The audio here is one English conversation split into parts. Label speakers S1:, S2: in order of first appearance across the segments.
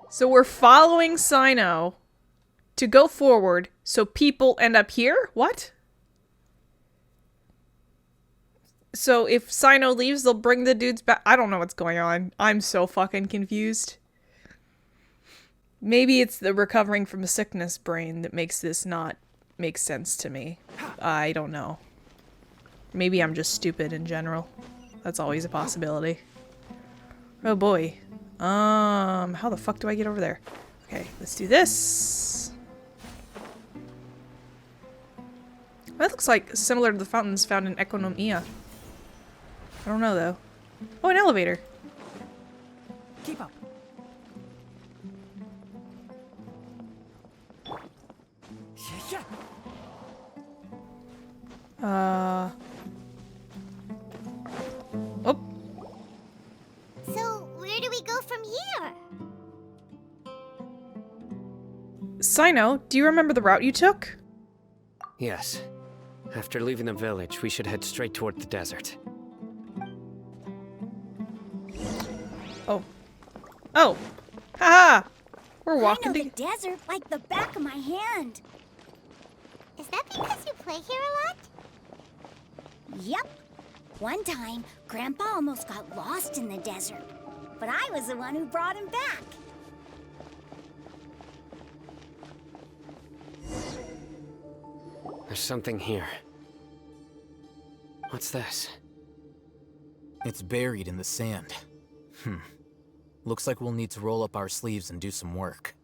S1: So we're following Cyno to go forward so people end up here? What? So if Cyno leaves, they'll bring the dudes back. I don't know what's going on. I'm so fucking confused. Maybe it's the recovering from a sickness brain that makes this not make sense to me. I don't know. Maybe I'm just stupid in general. That's always a possibility. Oh boy. How the fuck do I get over there? Okay, let's do this. That looks like similar to the fountains found in Akademiya. I don't know though. Oh, an elevator.
S2: Keep up.
S1: Oh.
S3: So, where do we go from here?
S1: Cyno, do you remember the route you took?
S4: Yes. After leaving the village, we should head straight toward the desert.
S1: Oh. Oh. Haha! We're walking
S3: I know
S1: to-
S3: the desert like the back of my hand. Is that because you play here a lot? Yep. One time, Grandpa almost got lost in the desert, but I was the one who brought him back.
S4: There's something here. What's this?
S2: It's buried in the sand. Looks like we'll need to roll up our sleeves and do some work.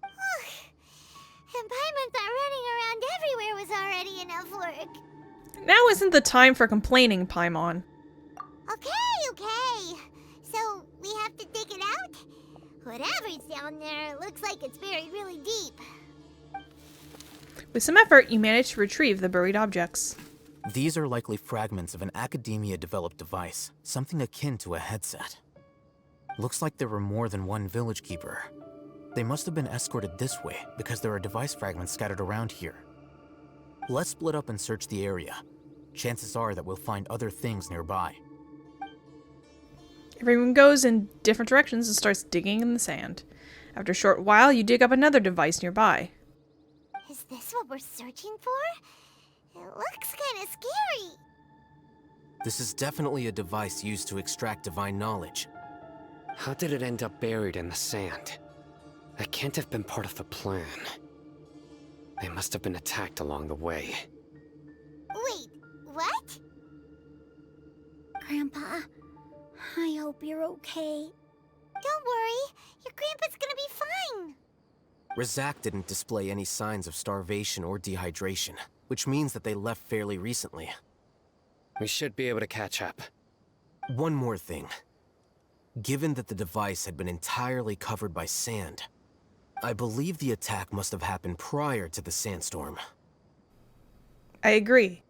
S3: And Paimon thought running around everywhere was already enough work.
S1: Now isn't the time for complaining, Paimon.
S3: Okay. So, we have to dig it out? Whatever's down there looks like it's buried really deep.
S1: With some effort, you manage to retrieve the buried objects.
S2: These are likely fragments of an Akademiya-developed device, something akin to a headset. Looks like there were more than one village keeper. They must have been escorted this way because there are device fragments scattered around here. Let's split up and search the area. Chances are that we'll find other things nearby.
S1: Everyone goes in different directions and starts digging in the sand. After a short while, you dig up another device nearby.
S3: Is this what we're searching for? It looks kind of scary.
S2: This is definitely a device used to extract divine knowledge.
S4: How did it end up buried in the sand? That can't have been part of the plan. They must have been attacked along the way.
S3: Wait, what? Grandpa, I hope you're okay. Don't worry, your grandpa's gonna be fine.
S2: Razak didn't display any signs of starvation or dehydration, which means that they left fairly recently.
S4: We should be able to catch up.
S2: One more thing. Given that the device had been entirely covered by sand, I believe the attack must have happened prior to the sandstorm.
S1: I agree.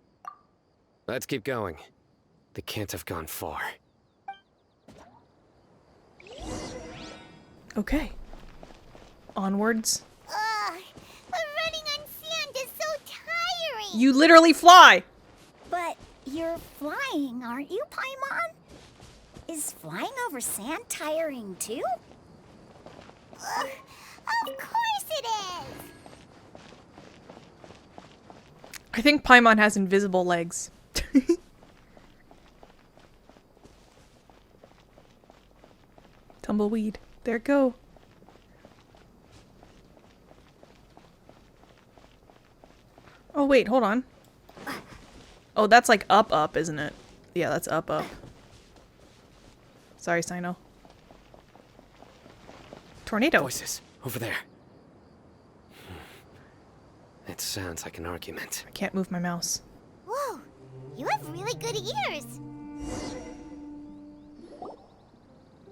S4: Let's keep going. They can't have gone far.
S1: Okay. Onwards.
S3: Ugh, but running on sand is so tiring.
S1: You literally fly!
S3: But you're flying, aren't you, Paimon? Is flying over sand tiring too? Ugh, of course it is!
S1: I think Paimon has invisible legs. Tumbleweed. There it go. Oh wait, hold on. Oh, that's like up, isn't it? Yeah, that's up. Sorry, Cyno. Tornado.
S4: Voices, over there. It sounds like an argument.
S1: I can't move my mouse.
S3: Whoa, you have really good ears.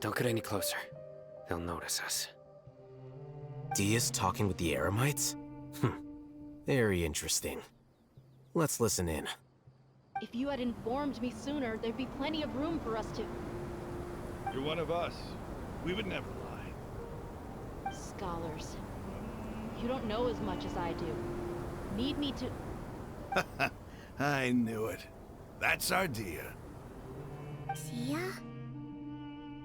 S4: Don't get any closer. They'll notice us.
S2: Dia's talking with the Eremites? Very interesting. Let's listen in.
S5: If you had informed me sooner, there'd be plenty of room for us to...
S6: You're one of us. We would never lie.
S5: Scholars. You don't know as much as I do. Need me to...
S6: I knew it. That's our Dia.
S3: Dia?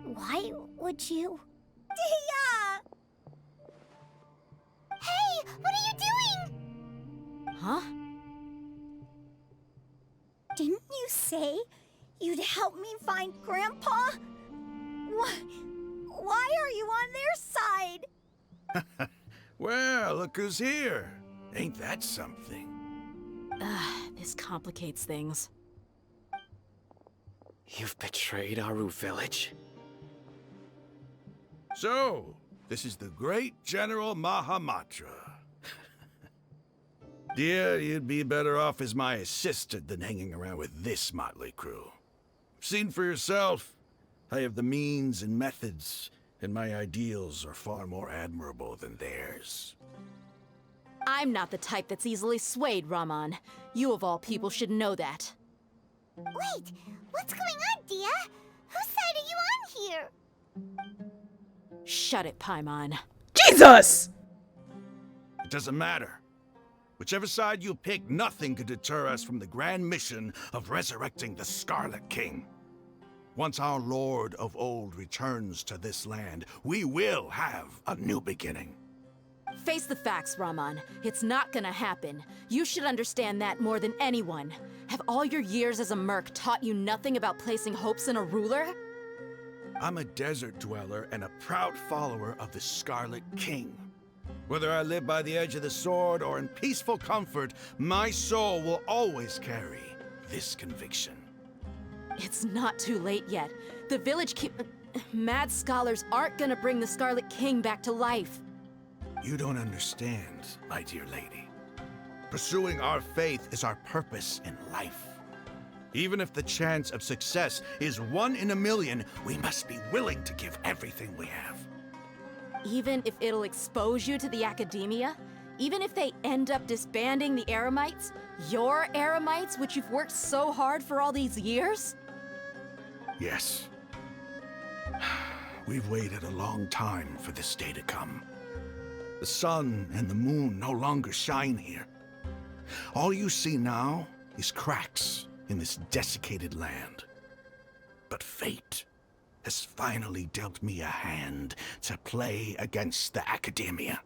S3: Why would you? Dia! say you'd help me find Grandpa? Why are you on their side?
S6: Well, look who's here. Ain't that something?
S7: This complicates things.
S4: You've betrayed Aru village?
S6: So, this is the great General Mahamatra. Dear, you'd be better off as my assistant than hanging around with this motley crew. Seen for yourself, I have the means and methods, and my ideals are far more admirable than theirs.
S7: I'm not the type that's easily swayed, Raman. You of all people should know that.
S3: Wait, what's going on, Dia? Whose side are you on here?
S7: Shut it, Paimon.
S1: Jesus!
S6: It doesn't matter. Whichever side you pick, nothing could deter us from the grand mission of resurrecting the Scarlet King. Once our Lord of Old returns to this land, we will have a new beginning.
S7: Face the facts, Raman. It's not gonna happen. You should understand that more than anyone. Have all your years as a merc taught you nothing about placing hopes in a ruler?
S6: I'm a desert dweller and a proud follower of the Scarlet King. Whether I live by the edge of the sword or in peaceful comfort, my soul will always carry this conviction.
S7: It's not too late yet. The village mad scholars aren't gonna bring the Scarlet King back to life.
S6: You don't understand, my dear lady. Pursuing our faith is our purpose in life. Even if the chance of success is 1 in a million, we must be willing to give everything we have.
S7: Even if it'll expose you to the Akademiya? Even if they end up disbanding the Eremites? Your Eremites, which you've worked so hard for all these years?
S6: Yes. We've waited a long time for this day to come. The sun and the moon no longer shine here. All you see now is cracks in this desiccated land. But fate has finally dealt me a hand to play against the Akademiya.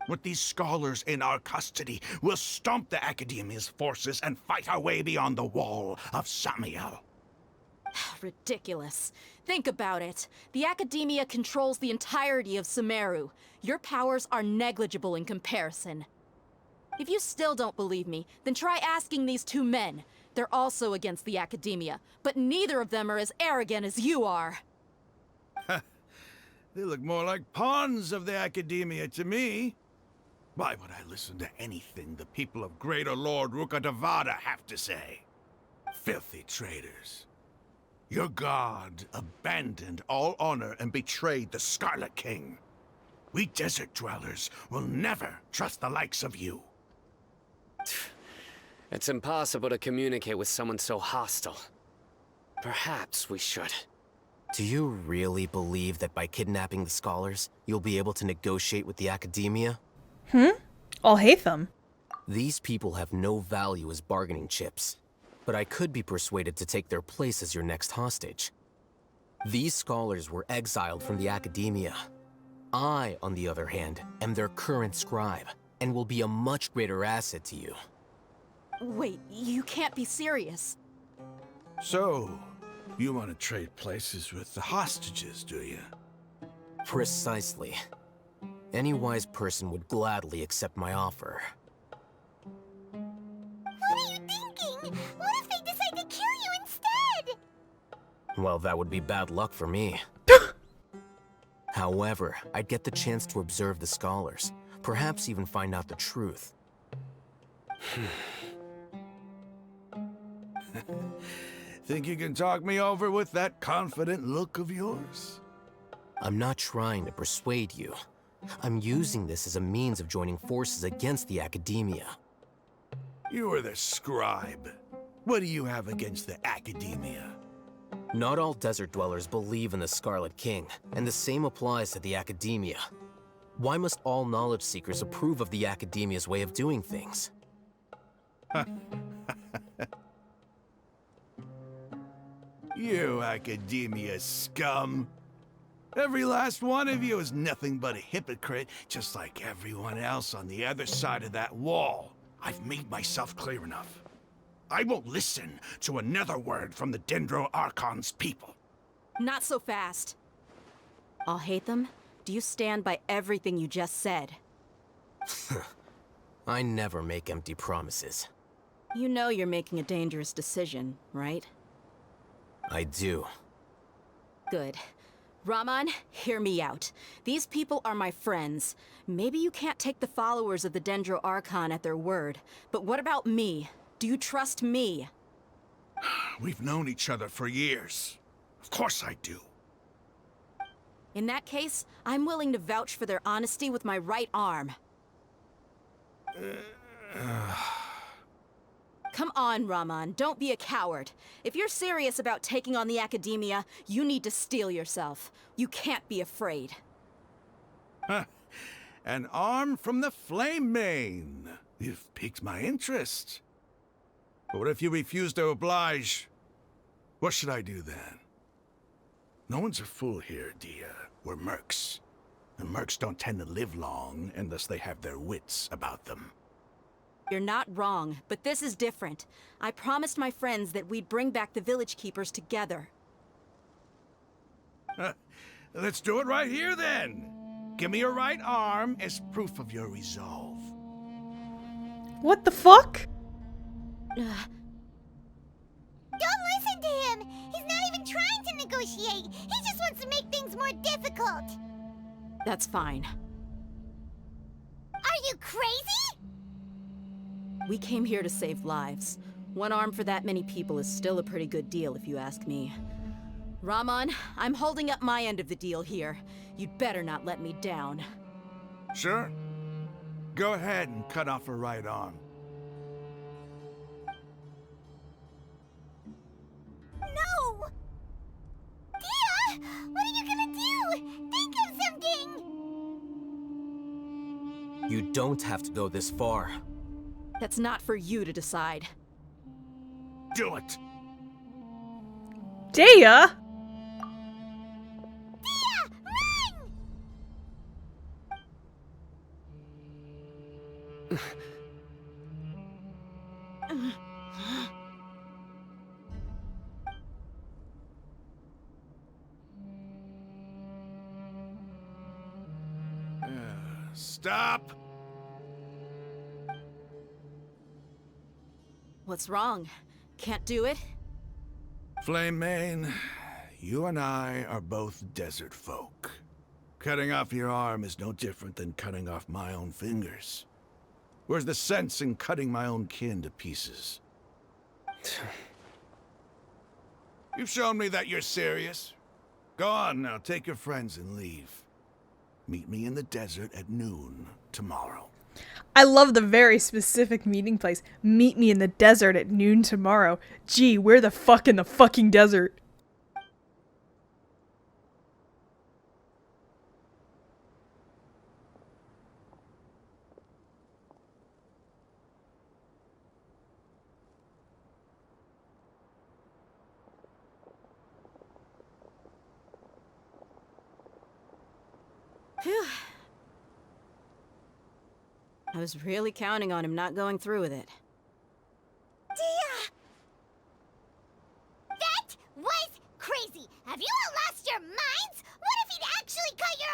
S6: With these scholars in our custody, we'll stomp the Akademiya's forces and fight our way beyond the wall of Samiel.
S7: Ridiculous. Think about it. The Akademiya controls the entirety of Sumeru. Your powers are negligible in comparison. If you still don't believe me, then try asking these two men. They're also against the Akademiya, but neither of them are as arrogant as you are.
S6: They look more like pawns of the Akademiya to me. Why would I listen to anything the people of Greater Lord Rukkhadevata have to say? Filthy traitors. Your god abandoned all honor and betrayed the Scarlet King. We desert dwellers will never trust the likes of you.
S4: It's impossible to communicate with someone so hostile. Perhaps we should.
S2: Do you really believe that by kidnapping the scholars, you'll be able to negotiate with the Akademiya?
S1: I'll hate them.
S2: These people have no value as bargaining chips, but I could be persuaded to take their place as your next hostage. These scholars were exiled from the Akademiya. I, on the other hand, am their current scribe, and will be a much greater asset to you.
S7: Wait, you can't be serious.
S6: So, you want to trade places with the hostages, do you?
S2: Precisely. Any wise person would gladly accept my offer.
S3: What are you thinking? What if they decide to kill you instead?
S2: Well, that would be bad luck for me. However, I'd get the chance to observe the scholars, perhaps even find out the truth.
S6: Think you can talk me over with that confident look of yours?
S2: I'm not trying to persuade you. I'm using this as a means of joining forces against the Akademiya.
S6: You are the scribe. What do you have against the Akademiya?
S2: Not all desert dwellers believe in the Scarlet King, and the same applies to the Akademiya. Why must all knowledge seekers approve of the Akademiya's way of doing things?
S6: You Akademiya scum. Every last one of you is nothing but a hypocrite, just like everyone else on the other side of that wall. I've made myself clear enough. I won't listen to another word from the Dendro Archon's people.
S7: Not so fast. I'll hate them. Do you stand by everything you just said?
S2: I never make empty promises.
S7: You know you're making a dangerous decision, right?
S2: I do.
S7: Good. Raman, hear me out. These people are my friends. Maybe you can't take the followers of the Dendro Archon at their word, but what about me? Do you trust me?
S6: We've known each other for years. Of course I do.
S7: In that case, I'm willing to vouch for their honesty with my right arm. Come on, Raman, don't be a coward. If you're serious about taking on the Akademiya, you need to steel yourself. You can't be afraid.
S6: An arm from the Flame Mane. You've piqued my interest. But what if you refuse to oblige? What should I do then? No one's a fool here, Dia. We're mercs. And mercs don't tend to live long unless they have their wits about them.
S7: You're not wrong, but this is different. I promised my friends that we'd bring back the village keepers together.
S6: Let's do it right here then. Give me your right arm as proof of your resolve.
S1: What the fuck?
S3: Don't listen to him! He's not even trying to negotiate! He just wants to make things more difficult!
S7: That's fine.
S3: Are you crazy?
S7: We came here to save lives. One arm for that many people is still a pretty good deal, if you ask me. Raman, I'm holding up my end of the deal here. You'd better not let me down.
S6: Sure. Go ahead and cut off her right arm.
S3: No! Dia! What are you gonna do? Think of something!
S2: You don't have to go this far.
S7: That's not for you to decide.
S6: Do it!
S1: Dea?
S6: Stop!
S7: What's wrong? Can't do it?
S6: Flame Mane, you and I are both desert folk. Cutting off your arm is no different than cutting off my own fingers. Where's the sense in cutting my own kin to pieces? You've shown me that you're serious. Go on now, take your friends and leave. Meet me in the desert at noon tomorrow.
S1: I love the very specific meeting place. Meet me in the desert at noon tomorrow. Gee, where the fuck in the fucking desert?
S7: Phew. I was really counting on him not going through with it.
S3: Dia! That was crazy! Have you all lost your minds? What if he'd actually cut your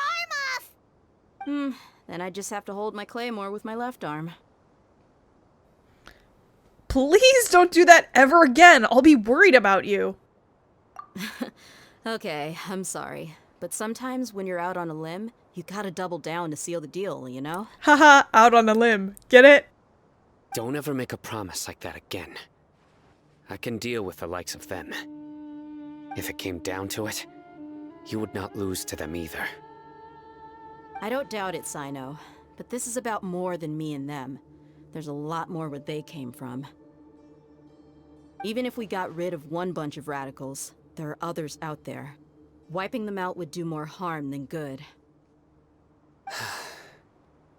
S3: arm off?
S7: Then I just have to hold my claymore with my left arm.
S1: Please don't do that ever again. I'll be worried about you.
S7: Okay, I'm sorry. But sometimes when you're out on a limb, you gotta double down to seal the deal, you know?
S1: Haha, out on a limb. Get it?
S4: Don't ever make a promise like that again. I can deal with the likes of them. If it came down to it, you would not lose to them either.
S7: I don't doubt it, Cyno. But this is about more than me and them. There's a lot more where they came from. Even if we got rid of one bunch of radicals, there are others out there. Wiping them out would do more harm than good.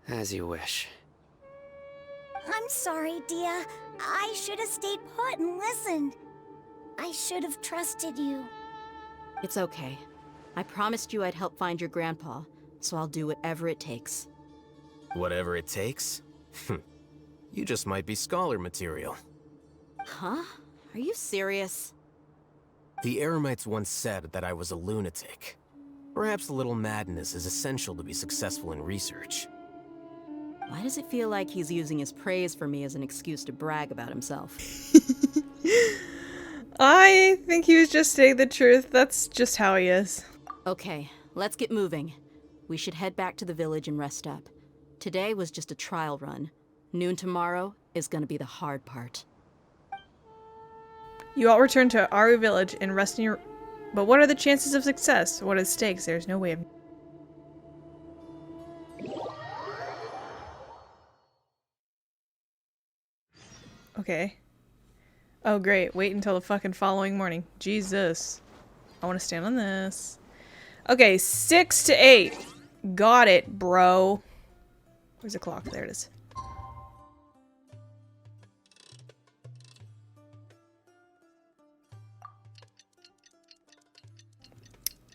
S4: As you wish.
S3: I'm sorry, Dia. I should have stayed put and listened. I should have trusted you.
S7: It's okay. I promised you I'd help find your grandpa, so I'll do whatever it takes.
S2: Whatever it takes? You just might be scholar material.
S7: Huh? Are you serious?
S2: The Eremites once said that I was a lunatic. Perhaps a little madness is essential to be successful in research.
S7: Why does it feel like he's using his praise for me as an excuse to brag about himself?
S1: I think he was just saying the truth. That's just how he is.
S7: Okay, let's get moving. We should head back to the village and rest up. Today was just a trial run. Noon tomorrow is gonna be the hard part.
S1: You all return to Aru village and rest in your... But what are the chances of success? What are the stakes? There's no way of... Okay. Oh great, wait until the fucking following morning. Jesus. I want to stand on this. Okay, 6 to 8. Got it, bro. Where's the clock? There it is.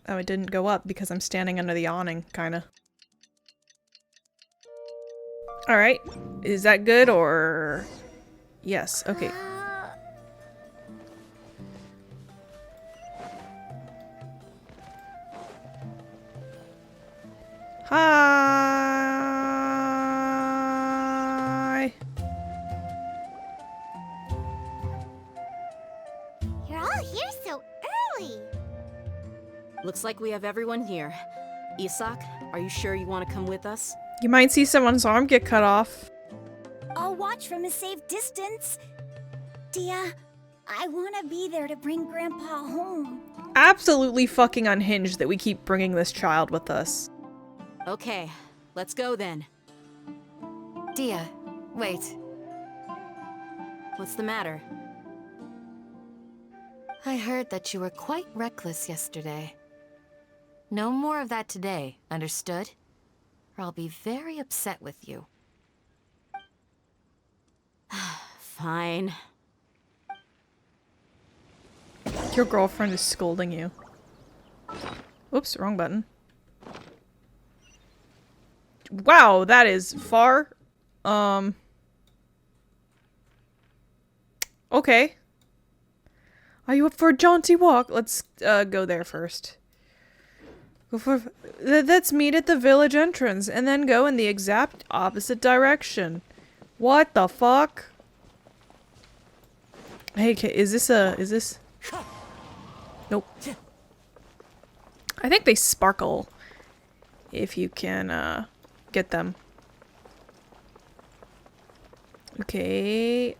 S1: Oh, it didn't go up because I'm standing under the awning, kinda. Alright. Is that good or... Yes, okay. Hi.
S3: You're all here so early.
S7: Looks like we have everyone here. Isak, are you sure you want to come with us?
S1: You might see someone's arm get cut off.
S3: I'll watch from a safe distance. Dia, I want to be there to bring Grandpa home.
S1: Absolutely fucking unhinged that we keep bringing this child with us.
S7: Okay, let's go then.
S8: Dia, wait.
S7: What's the matter?
S8: I heard that you were quite reckless yesterday. No more of that today, understood? Or I'll be very upset with you.
S7: Fine.
S1: Your girlfriend is scolding you. Oops, wrong button. Wow, that is far. Okay. Are you up for a jaunty walk? Let's go there first. Let's meet at the village entrance and then go in the exact opposite direction. What the fuck? Hey, is this? Nope. I think they sparkle if you can get them. Okay.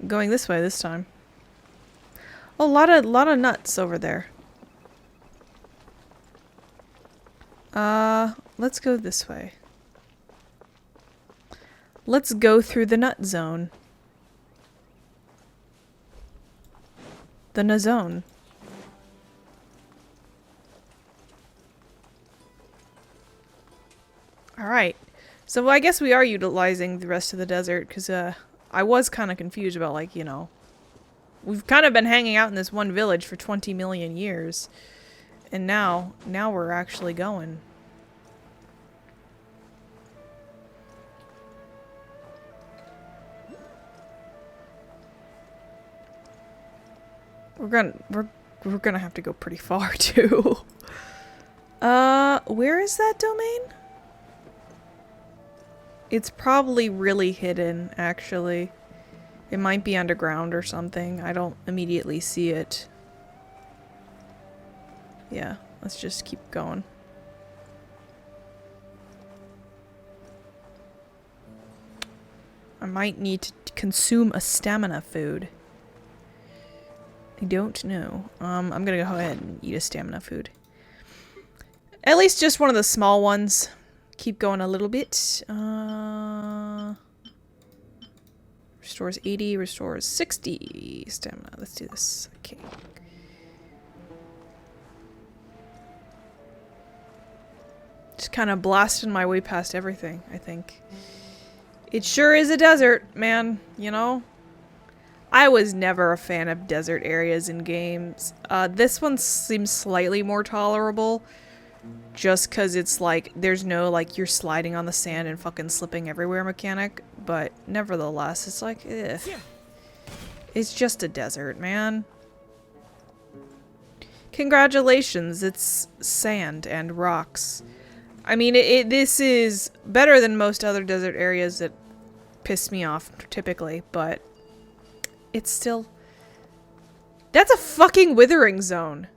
S1: Going this way this time. Oh, a lot of nuts over there. Let's go this way. Let's go through the nut zone. The nut zone. Alright. So I guess we are utilizing the rest of the desert, because I was kind of confused about, like, you know, we've kind of been hanging out in this one village for 20 million years. And now we're actually going. We're gonna have to go pretty far too. Where is that domain? It's probably really hidden, actually. It might be underground or something. I don't immediately see it. Yeah, let's just keep going. I might need to consume a stamina food. I don't know. I'm gonna go ahead and eat a stamina food. At least just one of the small ones. Keep going a little bit. Restores 80, restores 60 stamina. Let's do this. Okay. Just kind of blasting my way past everything, I think. It sure is a desert, man, you know? I was never a fan of desert areas in games. This one seems slightly more tolerable. Just because it's like, there's no, like, you're sliding on the sand and fucking slipping everywhere mechanic. But nevertheless, it's like, eh. It's just a desert, man. Congratulations, it's sand and rocks. I mean, this is better than most other desert areas that piss me off, typically, but it's still... That's a fucking withering zone!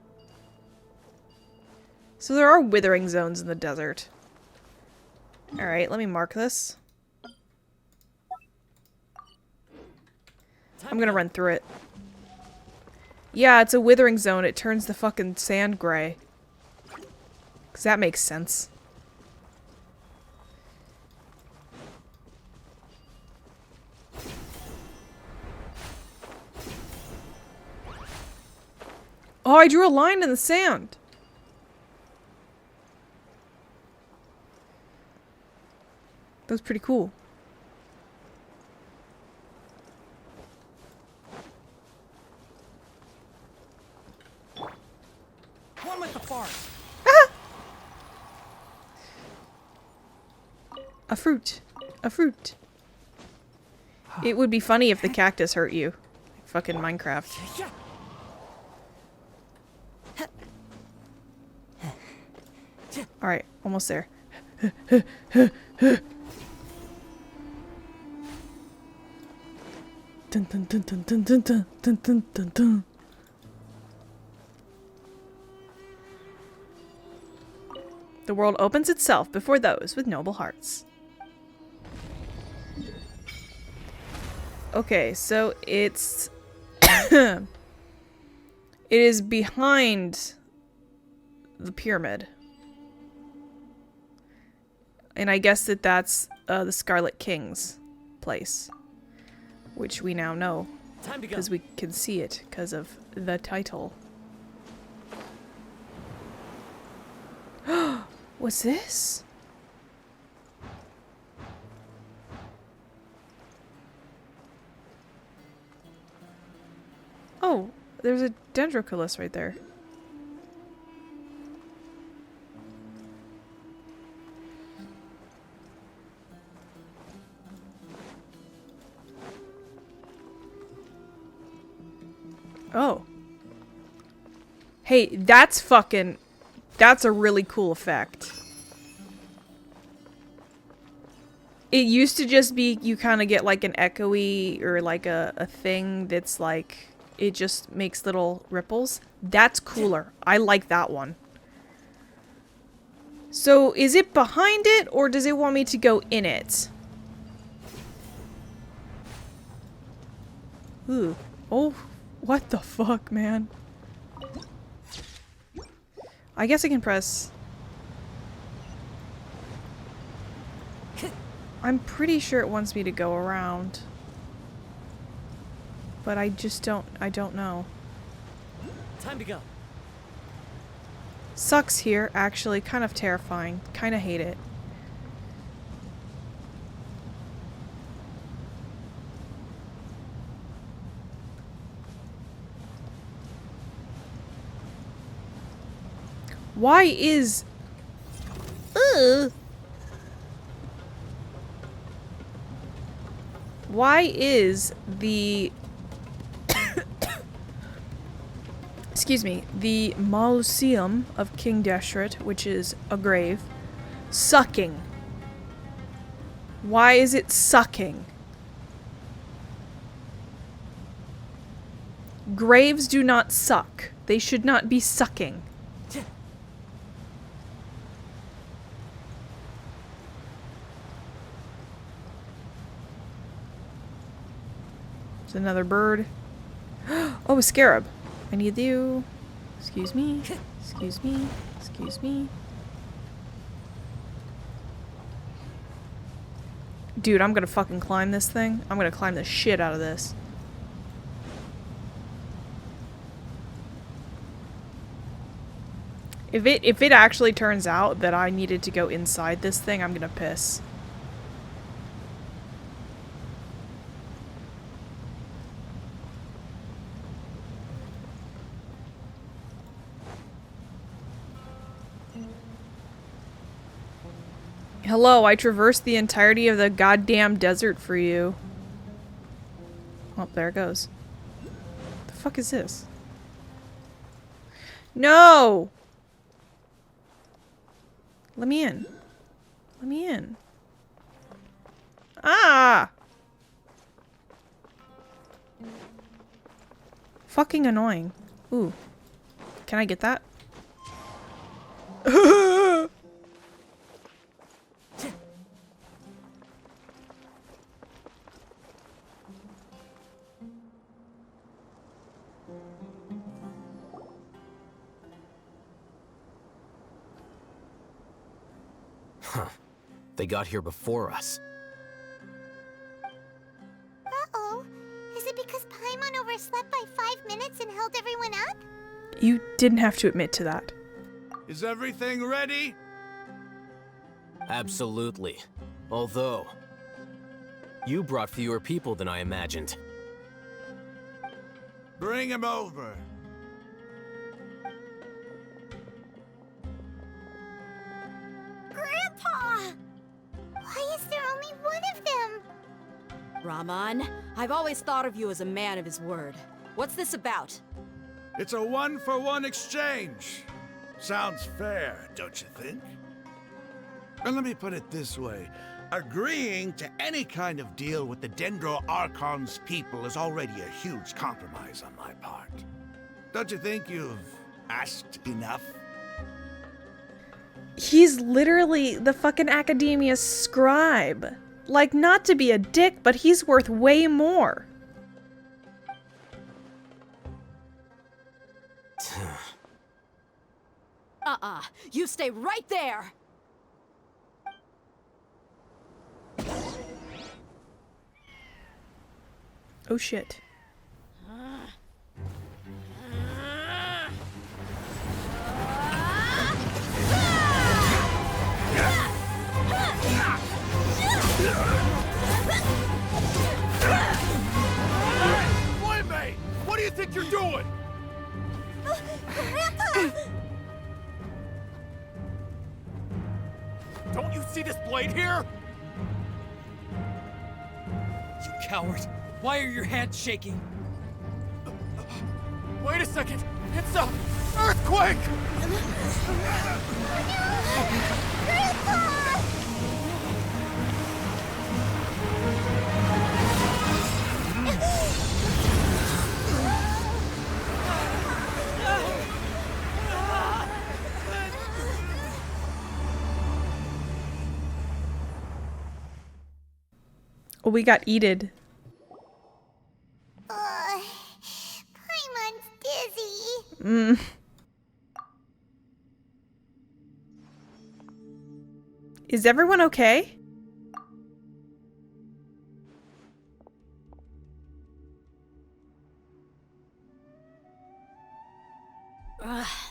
S1: So there are withering zones in the desert. Alright, let me mark this. I'm gonna run through it. Yeah, it's a withering zone. It turns the fucking sand gray. 'Cause that makes sense. Oh, I drew a line in the sand. That was pretty cool.
S9: One with the forest.
S1: A fruit. A fruit. It would be funny if the cactus hurt you. Fucking Minecraft.
S9: Yeah.
S1: Alright, almost there. Dun, dun, dun, dun, dun, dun, dun, dun, dun, dun, dun. The world opens itself before those with noble hearts. Okay, so it's... it is behind the pyramid. And I guess that that's the Scarlet King's place. Which we now know. Because we can see it because of the title. What's this? Oh, there's a Dendroculus right there. Oh. Hey, that's fucking... That's a really cool effect. It used to just be you kind of get like an echoey or like a thing that's like... It just makes little ripples. That's cooler. I like that one. So, is it behind it or does it want me to go in it? Ooh. Oh. What the fuck, man? I guess I can press... I'm pretty sure it wants me to go around. But I just don't... I don't know.
S9: Time to go.
S1: Sucks here, actually. Kind of terrifying. Kind of hate it. Why is... Why is the... Excuse me. The Mausoleum of King Deshret, which is a grave, sucking? Why is it sucking? Graves do not suck. They should not be sucking. Another bird. Oh, a scarab. I need you. Excuse me. Excuse me. Excuse me. Dude, I'm gonna fucking climb this thing. I'm gonna climb the shit out of this. If it actually turns out that I needed to go inside this thing, I'm gonna piss. Hello, I traversed the entirety of the goddamn desert for you. Oh, there it goes. The fuck is this? No! Let me in. Let me in. Ah! Fucking annoying. Ooh. Can I get that?
S2: Huh. They got here before us.
S3: Uh-oh. Is it because Paimon overslept by 5 minutes and held everyone up?
S1: You didn't have to admit to that.
S6: Is everything ready?
S2: Absolutely. Although, you brought fewer people than I imagined.
S6: Bring him over.
S3: Grandpa! Why is there only one of them?
S7: Rahman, I've always thought of you as a man of his word. What's this about?
S6: It's a one-for-one exchange. Sounds fair, don't you think? And let me put it this way. Agreeing to any kind of deal with the Dendro Archon's people is already a huge compromise on my part. Don't you think you've asked enough?
S1: He's literally the fucking Akademiya scribe. Like, not to be a dick, but he's worth way more.
S7: You stay right there!
S1: Oh shit.
S6: Flame! What do you think you're doing?
S3: Grandpa!
S9: Don't you see this blade here? You coward! Why are your hands shaking? Wait a second! It's a earthquake!
S3: Grandpa!
S1: Oh, we got eated.
S3: Paimon's dizzy.
S1: Is everyone okay?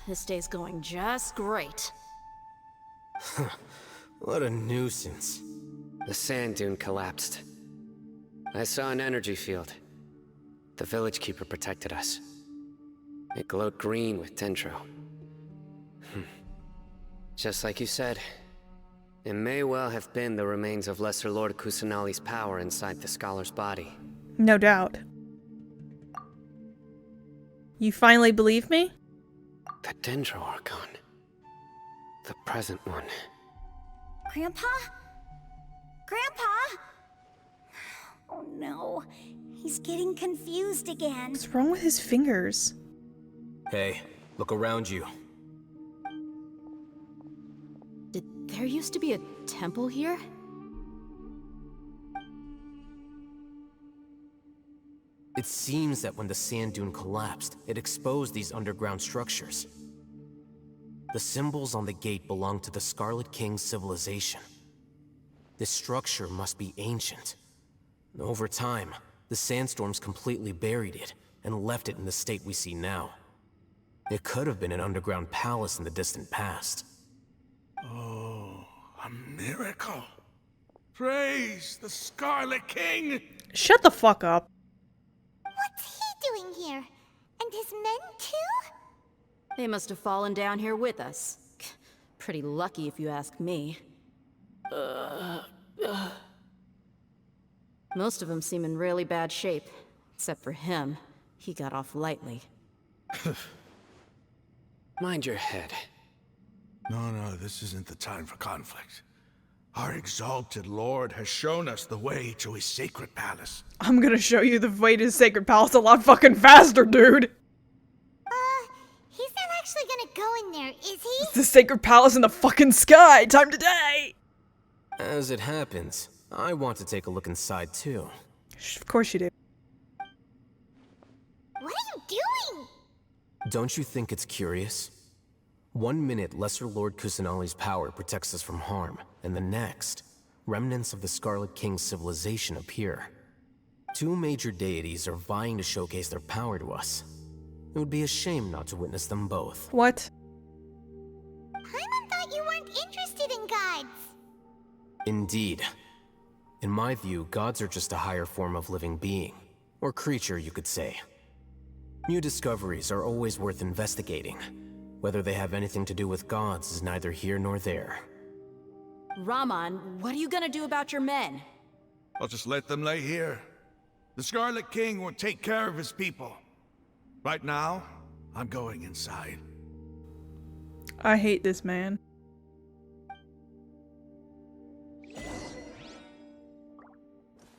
S7: This day's going just great.
S2: What a nuisance.
S4: The sand dune collapsed. I saw an energy field. The village keeper protected us. It glowed green with dendro. Just like you said, it may well have been the remains of Lesser Lord Kusanali's power inside the scholar's body.
S1: No doubt. You finally believe me?
S4: The Dendro Archon. The present one.
S3: Grandpa? Grandpa? Oh no. He's getting confused again.
S1: What's wrong with his fingers?
S2: Hey, look around you.
S7: Did there used to be a temple here?
S2: It seems that when the sand dune collapsed, it exposed these underground structures. The symbols on the gate belong to the Scarlet King's civilization. This structure must be ancient. Over time, the sandstorms completely buried it and left it in the state we see now. It could have been an underground palace in the distant past.
S6: Oh, a miracle. Praise the Scarlet King!
S1: Shut the fuck up.
S3: What's he doing here? And his men too?
S7: They must have fallen down here with us. Pretty lucky if you ask me. Most of them seem in really bad shape. Except for him. He got off lightly.
S4: Mind your head.
S6: No, this isn't the time for conflict. Our exalted lord has shown us the way to his sacred palace.
S1: I'm gonna show you the way to his sacred palace a lot fucking faster, dude!
S3: He's not actually gonna go in there, is he?
S1: It's the sacred palace in the fucking sky! Time to die!
S2: As it happens, I want to take a look inside too.
S1: Of course you do.
S3: What are you doing?
S2: Don't you think it's curious? 1 minute, Lesser Lord Kusanali's power protects us from harm, and the next, remnants of the Scarlet King's civilization appear. 2 major deities are vying to showcase their power to us. It would be a shame not to witness them both.
S1: What?
S3: Paimon thought you weren't interested in gods.
S2: Indeed. In my view, gods are just a higher form of living being, or creature, you could say. New discoveries are always worth investigating. Whether they have anything to do with gods is neither here nor there.
S7: Raman, what are you gonna do about your men?
S6: I'll just let them lay here. The Scarlet King will take care of his people. Right now, I'm going inside.
S1: I hate this man.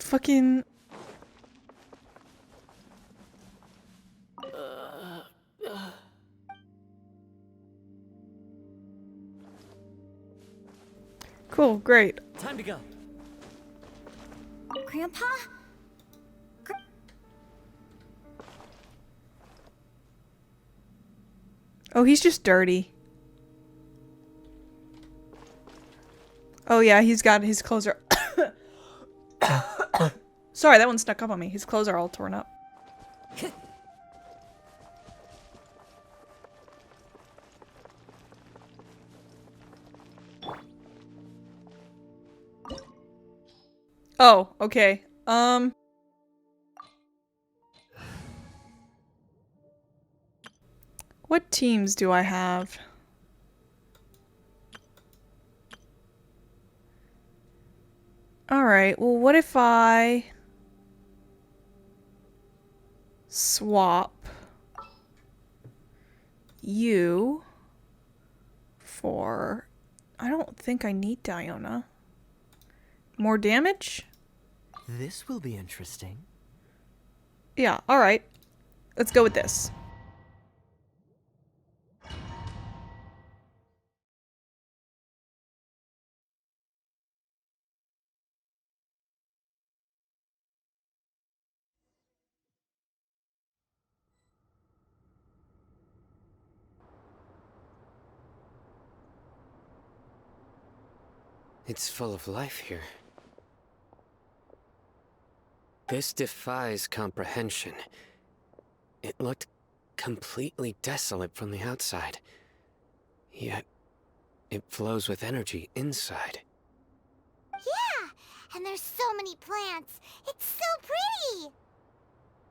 S1: Fucking... Cool, great.
S9: Time to go.
S3: Grandpa?
S1: Oh, he's just dirty. Oh yeah, he's got his clothes are... Sorry, that one snuck up on me. His clothes are all torn up. Oh, okay. What teams do I have? Alright, well what if I swap you for... I don't think I need Diona. More damage?
S9: This will be interesting.
S1: Yeah, alright. Let's go with this.
S4: It's full of life here. This defies comprehension. It looked completely desolate from the outside. Yet, it flows with energy inside.
S3: Yeah, and there's so many plants. It's so pretty.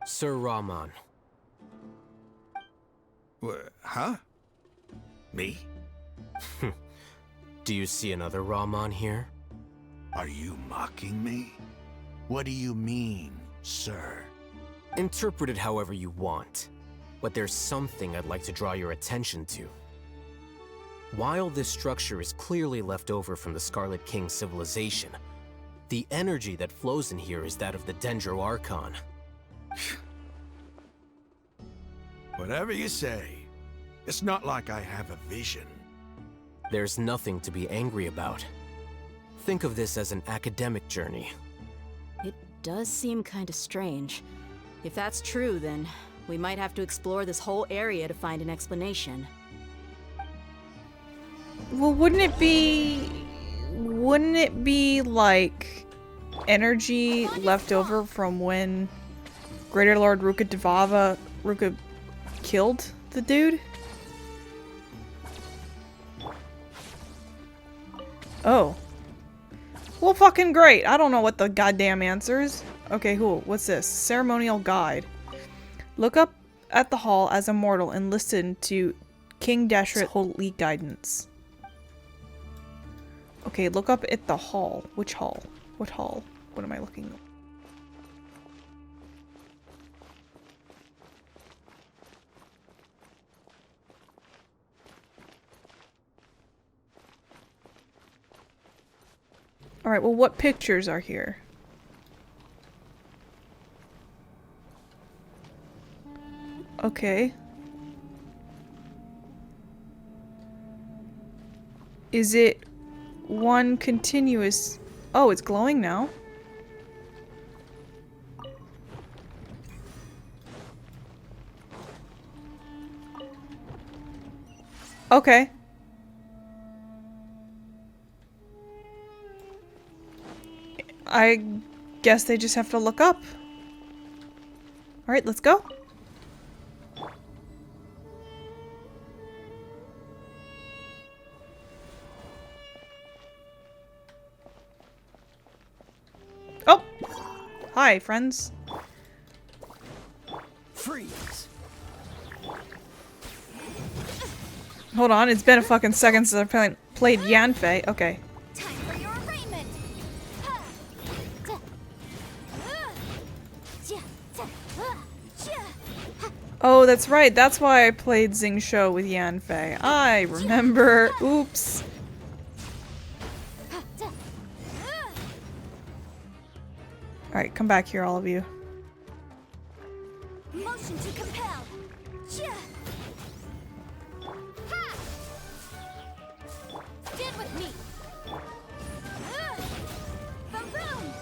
S2: Sir Raman.
S6: Huh? Me?
S2: Do you see another Raman here?
S6: Are you mocking me? What do you mean, sir?
S2: Interpret it however you want, but there's something I'd like to draw your attention to. While this structure is clearly left over from the Scarlet King civilization, the energy that flows in here is that of the Dendro Archon.
S6: Whatever you say. It's not like I have a vision.
S2: There's nothing to be angry about. Think of this as an academic journey.
S7: It does seem kinda strange. If that's true, then we might have to explore this whole area to find an explanation.
S1: Well, wouldn't it be like energy left over from when Greater Lord Ruka killed the dude? Oh. Well, fucking great. I don't know what the goddamn answer is. Okay, cool. What's this? Ceremonial guide. Look up at the hall as a mortal and listen to King Deshret's holy guidance. Okay, look up at the hall. Which hall? What hall? What am I looking at? Alright, well, what pictures are here? Okay. Is it one continuous... Oh, it's glowing now. Okay. I guess they just have to look up. Alright, let's go. Oh! Hi, friends.
S9: Freeze.
S1: Hold on, it's been a fucking second since I've played Yanfei. Okay.
S3: Time for your arraignment.
S1: Oh, that's right. That's why I played Xingqiu with Yanfei. I remember. Oops. Alright, come back here, all of you.
S3: Motion to compel. Stand with me. Baboom.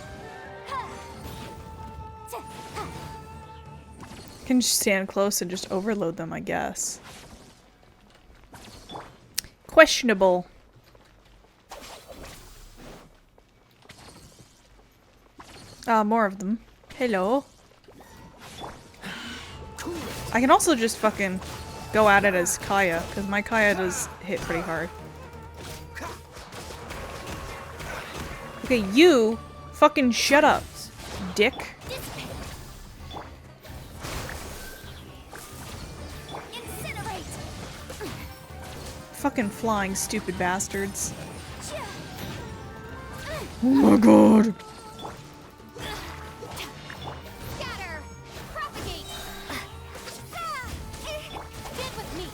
S1: Can just stand close and just overload them, I guess. Questionable. More of them. Hello. I can also just fucking go at it as Kaya, because my Kaya does hit pretty hard. Okay, you fucking shut up, dick.
S3: Incinerate.
S1: Fucking flying stupid bastards. Oh my god.
S3: Scatter. Propagate. Stand with me.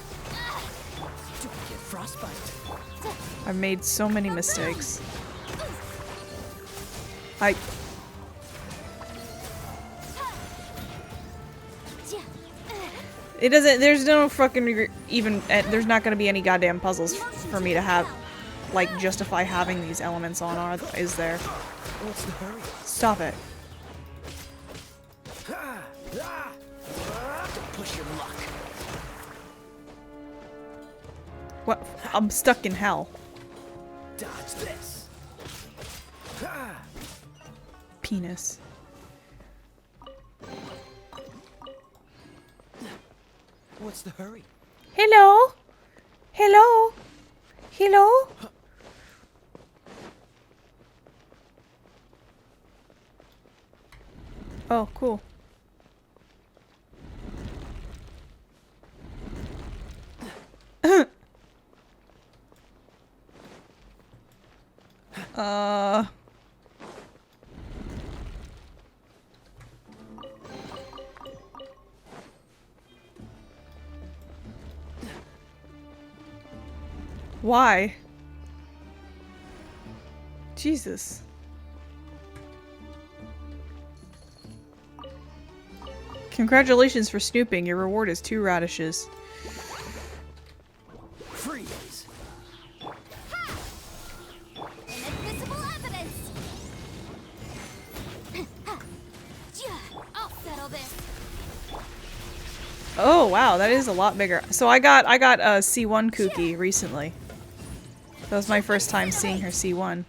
S9: Don't get frostbite.
S1: I've made so many mistakes. It doesn't, there's no fucking even, there's not gonna be any goddamn puzzles for me to have, like, justify having these elements on, is there?
S9: What's the hurry?
S1: Stop it.
S9: Don't push your luck.
S1: What? I'm stuck in hell.
S9: Dodge this.
S1: Penis.
S9: What's the hurry?
S1: Hello? Hello? Hello? Oh, cool. Why? Jesus. Congratulations for snooping. Your reward is 2 radishes.
S9: Freeze.
S3: Inadmissible evidence. I'll settle this.
S1: Oh wow, that is a lot bigger. So I got a C1 Kooky recently. That was my first time seeing her C1.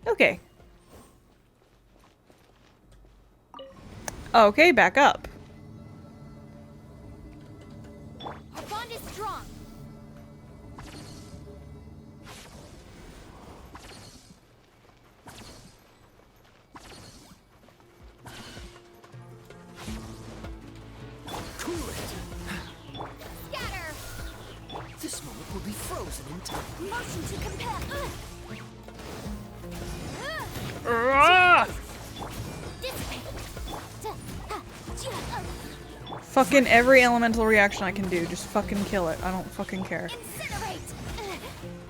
S1: Okay. Okay, back up.
S3: Our bond is strong.
S9: Cool it.
S3: Motion to compare.
S1: Fucking every elemental reaction I can do, just fucking kill it. I don't fucking care.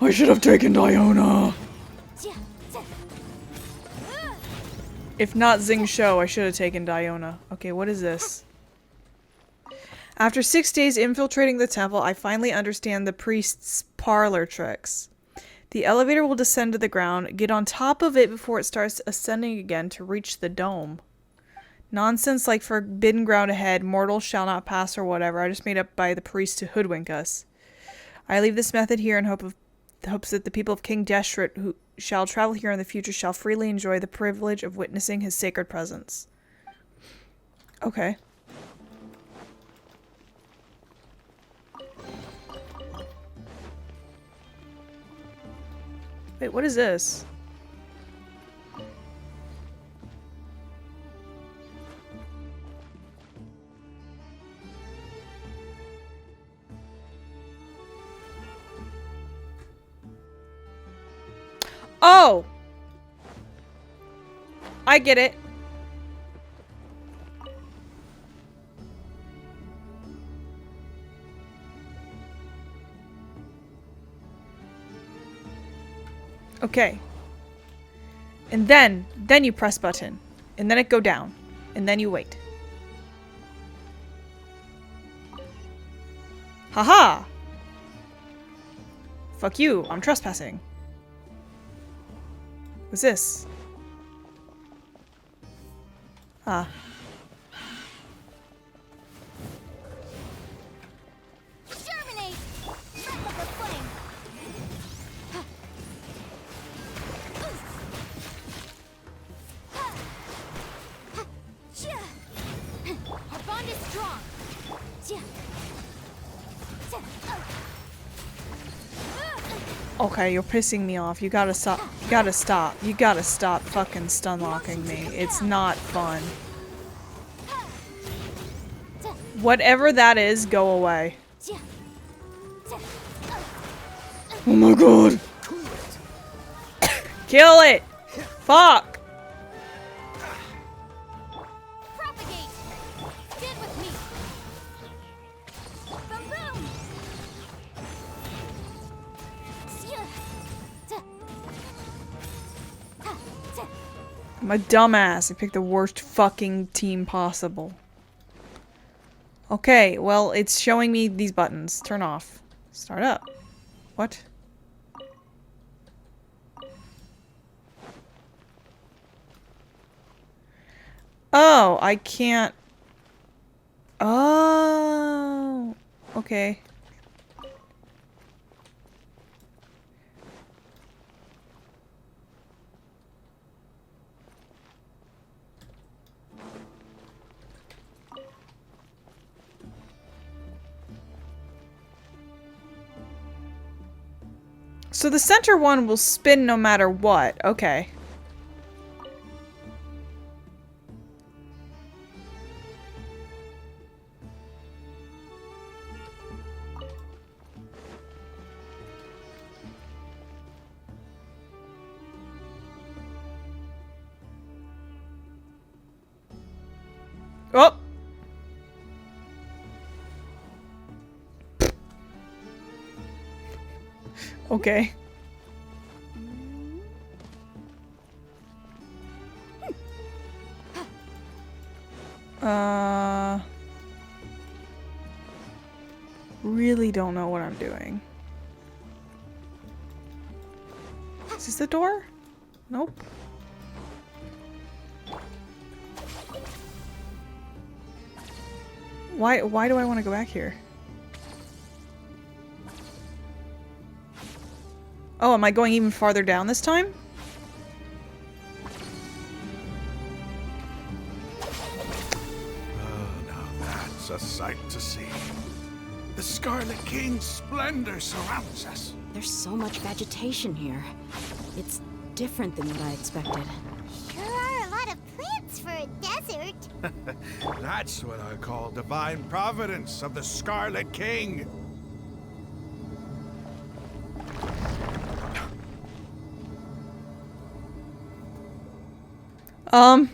S1: I should have taken Diona! If not Xing Shou, I should have taken Diona. Okay, what is this? After 6 days infiltrating the temple, I finally understand the priest's parlor tricks. The elevator will descend to the ground, get on top of it before it starts ascending again to reach the dome. Nonsense like forbidden ground ahead, mortals shall not pass or whatever, I just made up by the priest to hoodwink us. I leave this method here in hopes that the people of King Deshret who shall travel here in the future shall freely enjoy the privilege of witnessing his sacred presence. Okay. Wait, what is this? Oh! I get it. Okay. And then you press button. And then it go down. And then you wait. Haha! Fuck you, I'm trespassing. What's this? Ah.
S3: Germinate! Wrap up the flame! Our bond is strong!
S1: Okay, you're pissing me off. You gotta stop. You gotta stop. You gotta stop fucking stun locking me. It's not fun. Whatever that is, go away. Oh my god! Kill it! Fuck!
S3: Propagate! Stand with me! Boom boom!
S1: I'm a dumbass. I picked the worst fucking team possible. Okay, well, it's showing me these buttons. Turn off. Start up. What? Oh, I can't... Oh... Okay. So the center one will spin no matter what. Okay. Oh! Okay. Really don't know what I'm doing. Is this the door? Nope. Why do I want to go back here? Oh, am I going even farther down this time?
S6: Oh, now that's a sight to see. The Scarlet King's splendor surrounds us.
S7: There's so much vegetation here. It's different than what I expected.
S3: Sure are a lot of plants for a desert.
S6: That's what I call divine providence of the Scarlet King.
S1: Um.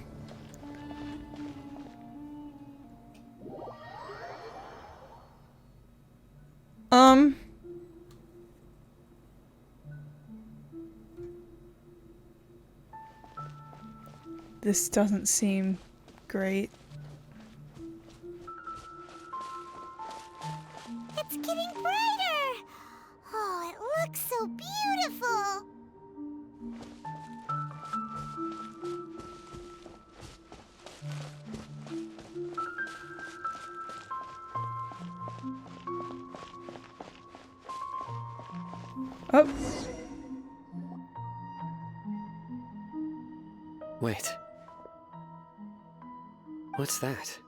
S1: This doesn't seem great.
S3: It's getting brighter! Oh, it looks so beautiful!
S1: Oh.
S4: Wait. What's that?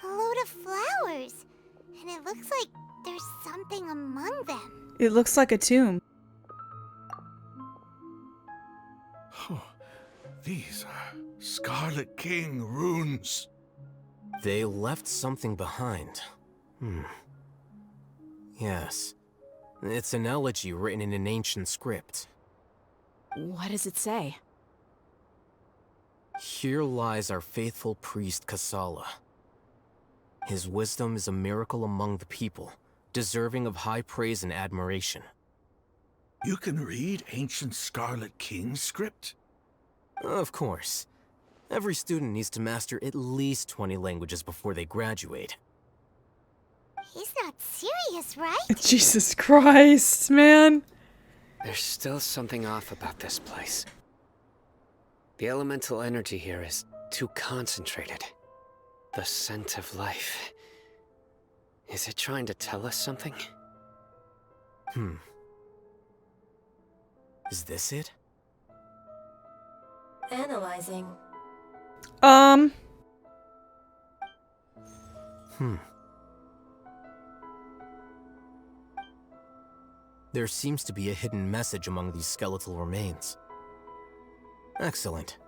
S3: A load of flowers. And it looks like there's something among them.
S1: It looks like a tomb.
S6: Oh, these are Scarlet King runes.
S2: They left something behind. Yes. It's an elegy written in an ancient script.
S7: What does it say?
S2: Here lies our faithful priest Kasala. His wisdom is a miracle among the people, deserving of high praise and admiration.
S6: You can read ancient Scarlet King script?
S2: Of course. Every student needs to master at least 20 languages before they graduate.
S3: He's not serious, right?
S1: Jesus Christ, man.
S4: There's still something off about this place. The elemental energy here is too concentrated. The scent of life. Is it trying to tell us something?
S2: Is this it?
S8: Analyzing.
S2: There seems to be a hidden message among these skeletal remains. Excellent.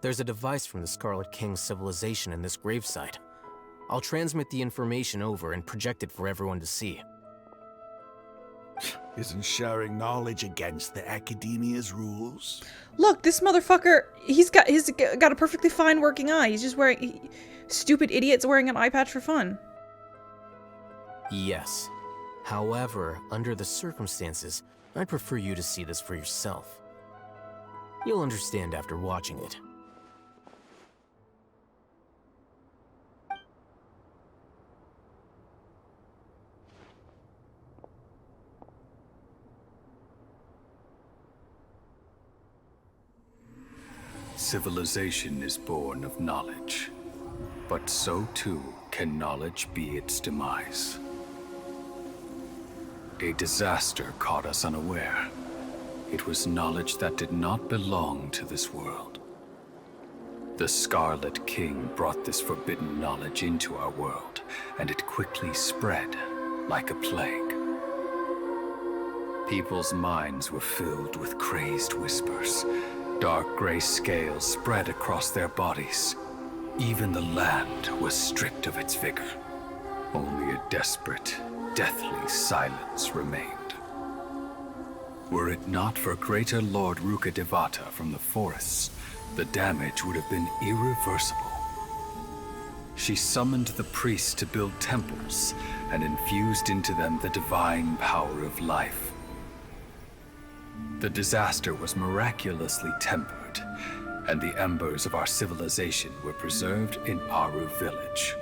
S2: There's a device from the Scarlet King's civilization in this gravesite. I'll transmit the information over and project it for everyone to see.
S6: Isn't sharing knowledge against the Akademiya's rules?
S1: Look, this motherfucker, he's got a perfectly fine working eye. He's just wearing... stupid idiot's wearing an eye patch for fun.
S2: Yes. However, under the circumstances, I'd prefer you to see this for yourself. You'll understand after watching it.
S10: Civilization is born of knowledge, but so too can knowledge be its demise. A disaster caught us unaware. It was knowledge that did not belong to this world. The Scarlet King brought this forbidden knowledge into our world, and it quickly spread like a plague. People's minds were filled with crazed whispers. Dark gray scales spread across their bodies. Even the land was stripped of its vigor. Only a desperate, deathly silence remained. Were it not for greater Lord Rukkhadevata from the forests, the damage would have been irreversible. She summoned the priests to build temples and infused into them the divine power of life. The disaster was miraculously tempered, and the embers of our civilization were preserved in Aru village.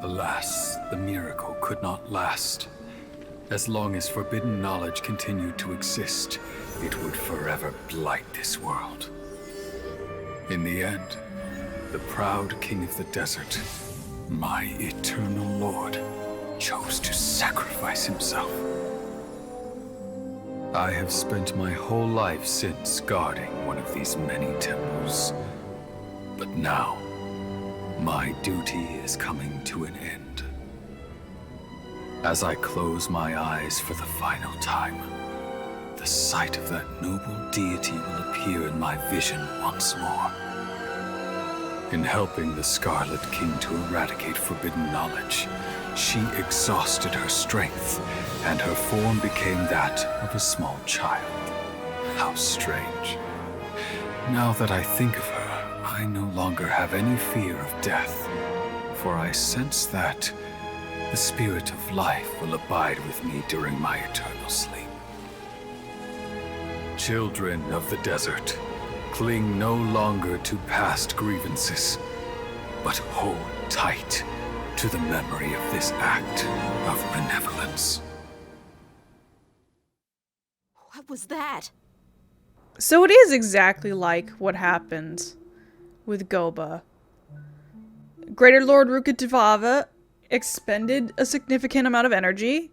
S10: Alas, the miracle could not last. As long as forbidden knowledge continued to exist, it would forever blight this world. In the end, the proud king of the desert, my eternal lord, chose to sacrifice himself. I have spent my whole life since guarding one of these many temples. But now, my duty is coming to an end. As I close my eyes for the final time, the sight of that noble deity will appear in my vision once more. In helping the Scarlet King to eradicate forbidden knowledge, she exhausted her strength, and her form became that of a small child. How strange. Now that I think of her, I no longer have any fear of death, for I sense that the spirit of life will abide with me during my eternal sleep. Children of the desert, cling no longer to past grievances, but hold tight to the memory of this act of benevolence.
S7: What was that?
S1: So it is exactly like what happened with Goba. Greater Lord Rukkhadevata expended a significant amount of energy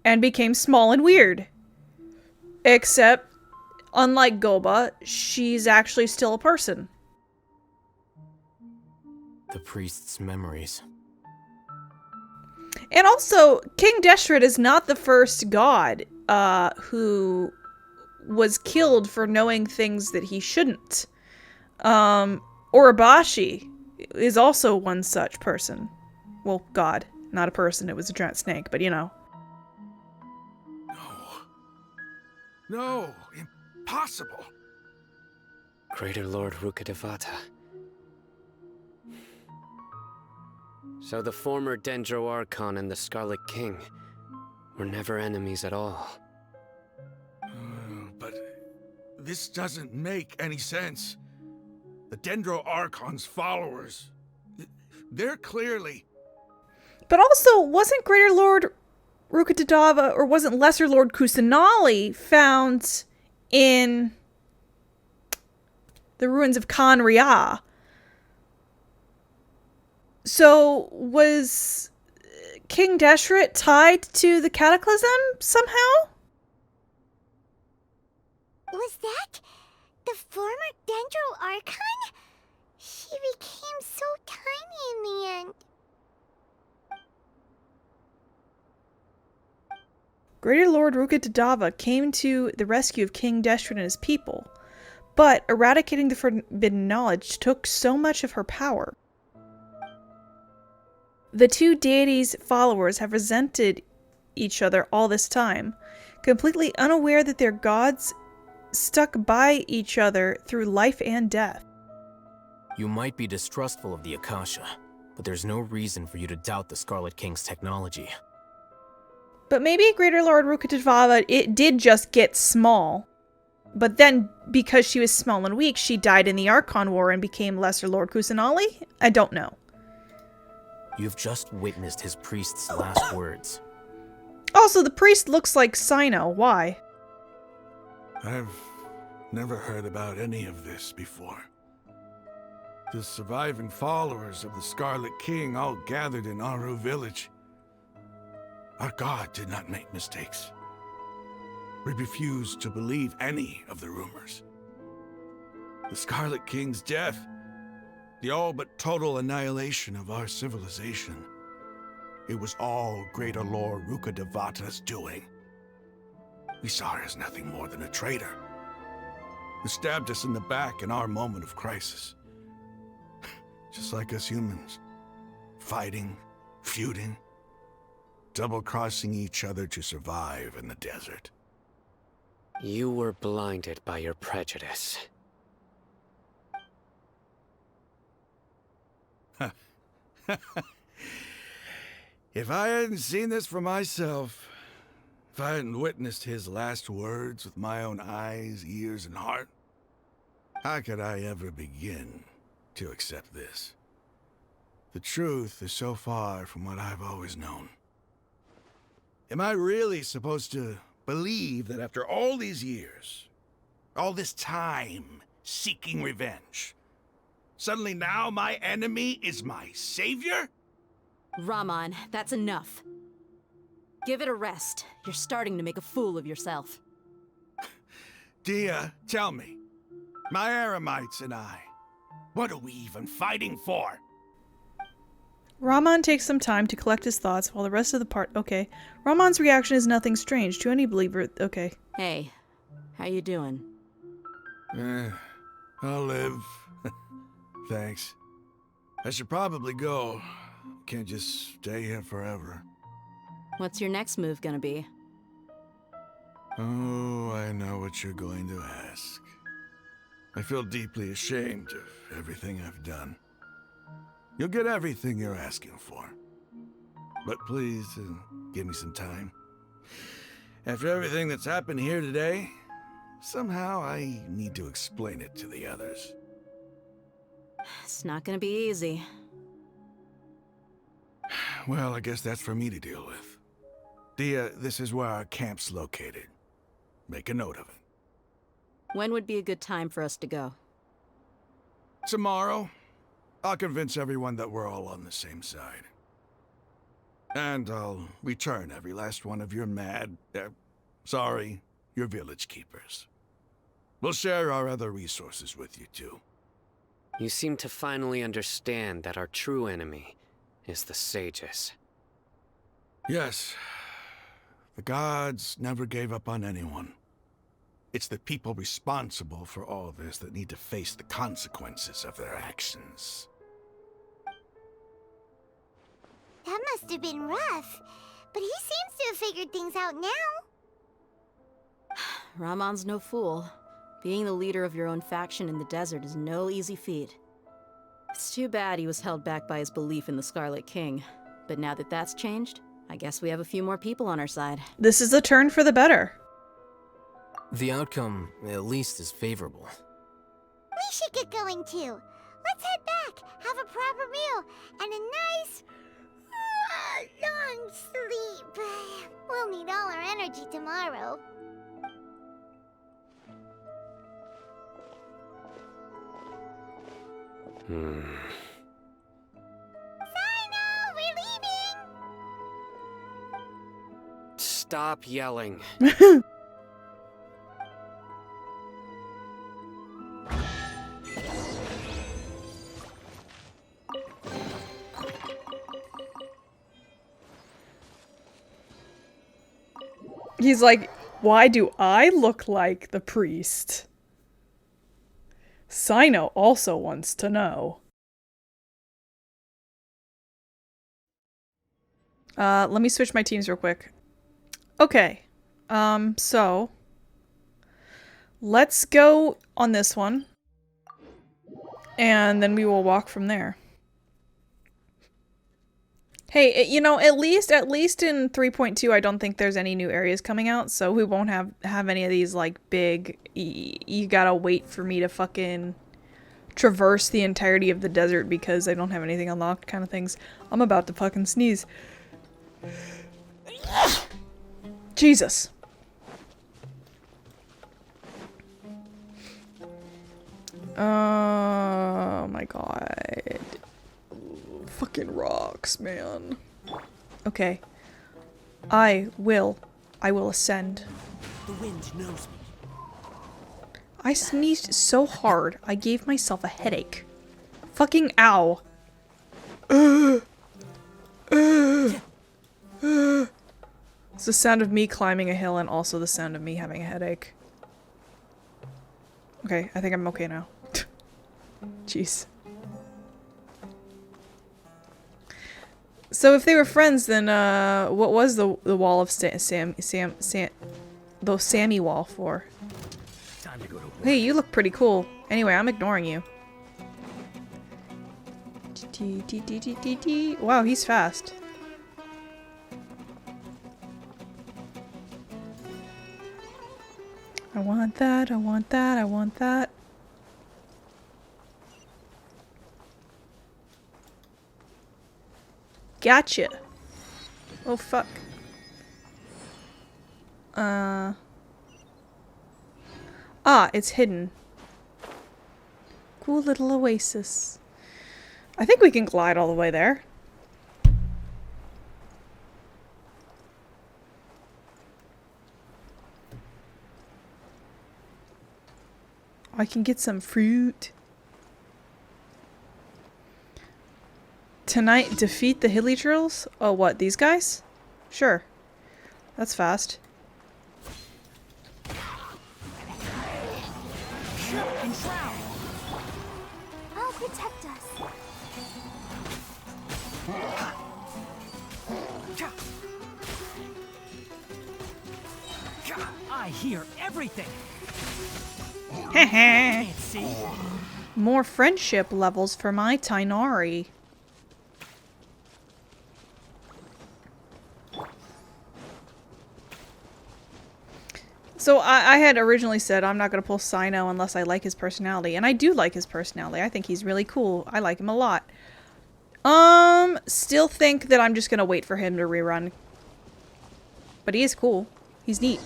S1: and became small and weird. Except, unlike Goba, she's actually still a person.
S2: The priest's memories.
S1: And also, King Deshret is not the first god who was killed for knowing things that he shouldn't. Urabashi is also one such person. Well, god, not a person, it was a giant snake, but you know.
S6: No, impossible.
S4: Greater Lord Rukkhadevata. So the former Dendro Archon and the Scarlet King were never enemies at all.
S6: But this doesn't make any sense. The Dendro Archon's followers, they're clearly...
S1: But also, wasn't Greater Lord Rukkhadevata, or wasn't Lesser Lord Kusanali found in the ruins of Kanria? So, was King Deshret tied to the Cataclysm somehow?
S3: Was that the former Dendro Archon? She became so tiny in the end.
S1: Greater Lord Rukkhadevata came to the rescue of King Deshret and his people, but eradicating the forbidden knowledge took so much of her power. The two deities' followers have resented each other all this time, completely unaware that their gods stuck by each other through life and death.
S2: You might be distrustful of the Akasha, but there's no reason for you to doubt the Scarlet King's technology.
S1: But maybe Greater Lord Rukkhadevata, it did just get small. But then, because she was small and weak, she died in the Archon War and became Lesser Lord Kusanali? I don't know.
S2: You've just witnessed his priest's last words.
S1: Also, the priest looks like Cyno. Why?
S6: I've never heard about any of this before. The surviving followers of the Scarlet King all gathered in Aru village. Our god did not make mistakes. We refused to believe any of the rumors. The Scarlet King's death, the all but total annihilation of our civilization, it was all Greater Lord Rukkhadevata's doing. We saw her as nothing more than a traitor, who stabbed us in the back in our moment of crisis. Just like us humans, fighting, feuding, double-crossing each other to survive in the desert.
S4: You were blinded by your prejudice.
S6: If I hadn't seen this for myself, if I hadn't witnessed his last words with my own eyes, ears, and heart, how could I ever begin to accept this? The truth is so far from what I've always known. Am I really supposed to believe that after all these years, all this time seeking revenge, suddenly now my enemy is my savior?
S7: Raman, that's enough. Give it a rest. You're starting to make a fool of yourself.
S6: Dia, tell me, my Aramites and I, what are we even fighting for?
S1: Raman takes some time to collect his thoughts while the rest of the part... Okay. Raman's reaction is nothing strange to any believer... Okay.
S7: Hey, how you doing?
S6: I'll live. Thanks. I should probably go. Can't just stay here forever.
S7: What's your next move gonna be?
S6: Oh, I know what you're going to ask. I feel deeply ashamed of everything I've done. You'll get everything you're asking for. But please, give me some time. After everything that's happened here today, somehow I need to explain it to the others.
S7: It's not gonna be easy.
S6: Well, I guess that's for me to deal with. Dia, this is where our camp's located. Make a note of it.
S7: When would be a good time for us to go?
S6: Tomorrow, I'll convince everyone that we're all on the same side. And I'll return every last one of your your village keepers. We'll share our other resources with you too.
S4: You seem to finally understand that our true enemy is the sages.
S6: Yes. The gods never gave up on anyone. It's the people responsible for all this that need to face the consequences of their actions.
S3: That must have been rough. But he seems to have figured things out now.
S7: Ramon's no fool. Being the leader of your own faction in the desert is no easy feat. It's too bad he was held back by his belief in the Scarlet King. But now that that's changed, I guess we have a few more people on our side.
S1: This is a turn for the better.
S2: The outcome, at least, is favorable.
S3: We should get going too. Let's head back, have a proper meal, and a nice, long sleep. We'll need all our energy tomorrow. Cyno, we're leaving!
S4: Stop yelling.
S1: He's like, why do I look like the priest? Cyno also wants to know. Let me switch my teams real quick. Okay. So let's go on this one. And then we will walk from there. Hey, you know, at least in 3.2, I don't think there's any new areas coming out, so we won't have any of these, like, big, you gotta wait for me to fucking traverse the entirety of the desert because I don't have anything unlocked kind of things. I'm about to fucking sneeze. Jesus. Oh my god. Fucking rocks, man. Okay. I will ascend.
S9: The wind knows me.
S1: I sneezed so hard, I gave myself a headache. Fucking ow. It's the sound of me climbing a hill and also the sound of me having a headache. Okay, I think I'm okay now. Jeez. So if they were friends, then what was the wall of the Sammy wall for?
S9: Time to go to work.
S1: Hey, you look pretty cool. Anyway, I'm ignoring you. Wow, he's fast. I want that, I want that, I want that. Gotcha. Oh, fuck. It's hidden. Cool little oasis. I think we can glide all the way there. I can get some fruit. Tonight, defeat the hilly trolls? Oh, what, these guys? Sure. That's fast.
S3: I'll protect us.
S9: I hear everything.
S1: Heh.
S9: Can't see.
S1: More friendship levels for my Tainari. So I had originally said I'm not going to pull Cyno unless I like his personality. And I do like his personality. I think he's really cool. I like him a lot. Still think that I'm just going to wait for him to rerun. But he is cool. He's neat.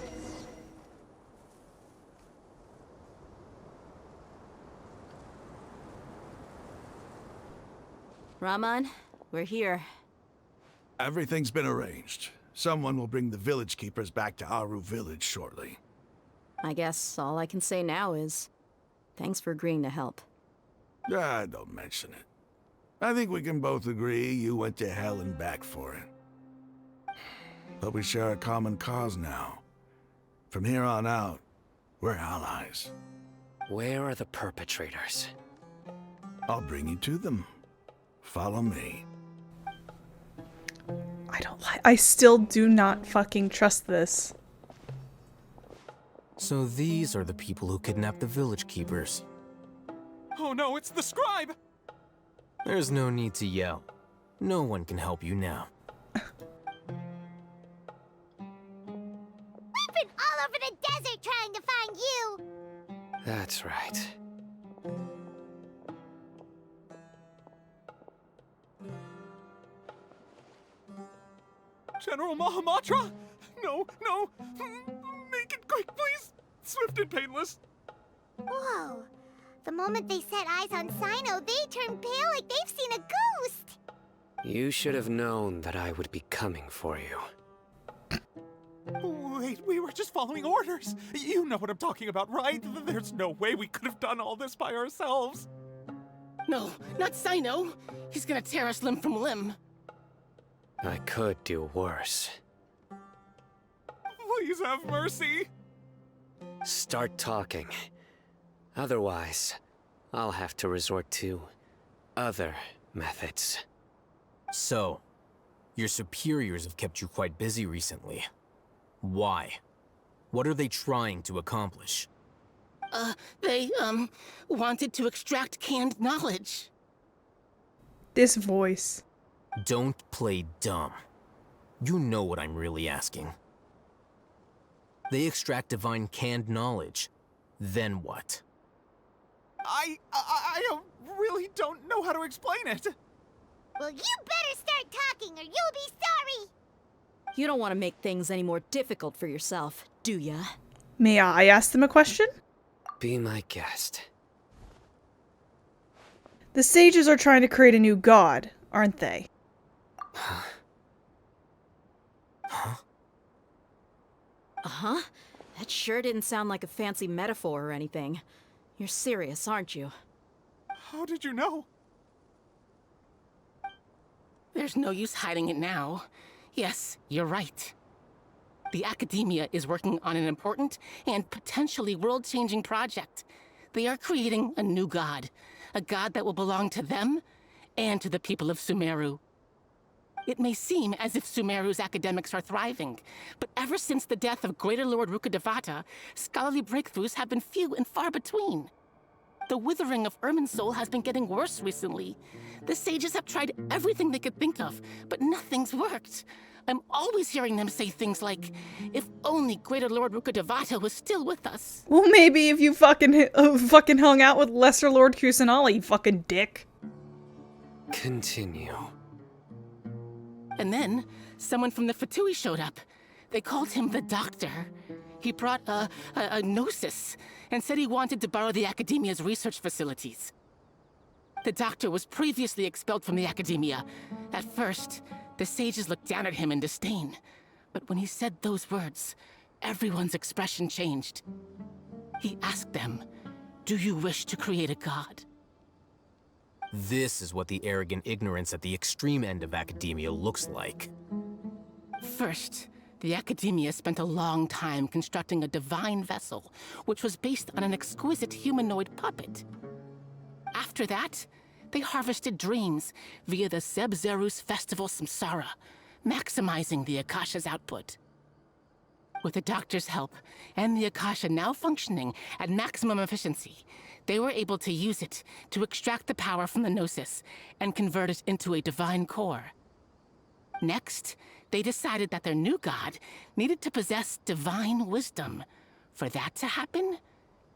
S7: Raman, we're here.
S6: Everything's been arranged. Someone will bring the village keepers back to Aru village shortly.
S7: I guess all I can say now is thanks for agreeing to help.
S6: Ah, don't mention it. I think we can both agree you went to hell and back for it. But we share a common cause now. From here on out, we're allies.
S4: Where are the perpetrators?
S6: I'll bring you to them. Follow me.
S1: I still do not fucking trust this.
S2: So these are the people who kidnapped the village keepers.
S9: Oh no, it's the scribe!
S2: There's no need to yell. No one can help you now.
S3: We've been all over the desert trying to find you!
S4: That's right.
S9: General Mahamatra? No, no! Make it quick, please! Swift and painless!
S3: Whoa. The moment they set eyes on Cyno, they turned pale like they've seen a ghost!
S4: You should have known that I would be coming for you.
S9: Wait, we were just following orders! You know what I'm talking about, right? There's no way we could have done all this by ourselves!
S11: No, not Cyno! He's gonna tear us limb from limb.
S4: I could do worse.
S9: Please have mercy!
S4: Start talking. Otherwise, I'll have to resort to other methods.
S2: So, your superiors have kept you quite busy recently. Why? What are they trying to accomplish?
S11: They, wanted to extract canned knowledge.
S1: This voice.
S2: Don't play dumb. You know what I'm really asking. They extract divine canned knowledge. Then what?
S9: I really don't know how to explain it.
S3: Well, you better start talking or you'll be sorry!
S7: You don't want to make things any more difficult for yourself, do ya?
S1: May I ask them a question?
S4: Be my guest.
S1: The sages are trying to create a new god, aren't they?
S2: Huh?
S7: Uh-huh. That sure didn't sound like a fancy metaphor or anything. You're serious, aren't you?
S9: How did you know?
S11: There's no use hiding it now. Yes, you're right. The Akademiya is working on an important and potentially world-changing project. They are creating a new god. A god that will belong to them and to the people of Sumeru. It may seem as if Sumeru's academics are thriving, but ever since the death of Greater Lord Rukkhadevata, scholarly breakthroughs have been few and far between. The withering of Irminsul has been getting worse recently. The sages have tried everything they could think of, but nothing's worked. I'm always hearing them say things like, if only Greater Lord Rukkhadevata was still with us.
S1: Well, maybe if you fucking hung out with Lesser Lord Kusanali, you fucking dick.
S4: Continue.
S11: And then, someone from the Fatui showed up. They called him the Doctor. He brought a gnosis and said he wanted to borrow the Akademiya's research facilities. The Doctor was previously expelled from the Akademiya. At first, the sages looked down at him in disdain. But when he said those words, everyone's expression changed. He asked them, "Do you wish to create a god?"
S2: This is what the arrogant ignorance at the extreme end of Akademiya looks like.
S11: First, the Akademiya spent a long time constructing a divine vessel, which was based on an exquisite humanoid puppet. After that, They harvested dreams via the Zeb-Zerus Festival Samsara, maximizing the Akasha's output. With the doctor's help, and the Akasha now functioning at maximum efficiency, they were able to use it to extract the power from the Gnosis and convert it into a divine core. Next, they decided that their new god needed to possess divine wisdom. For that to happen,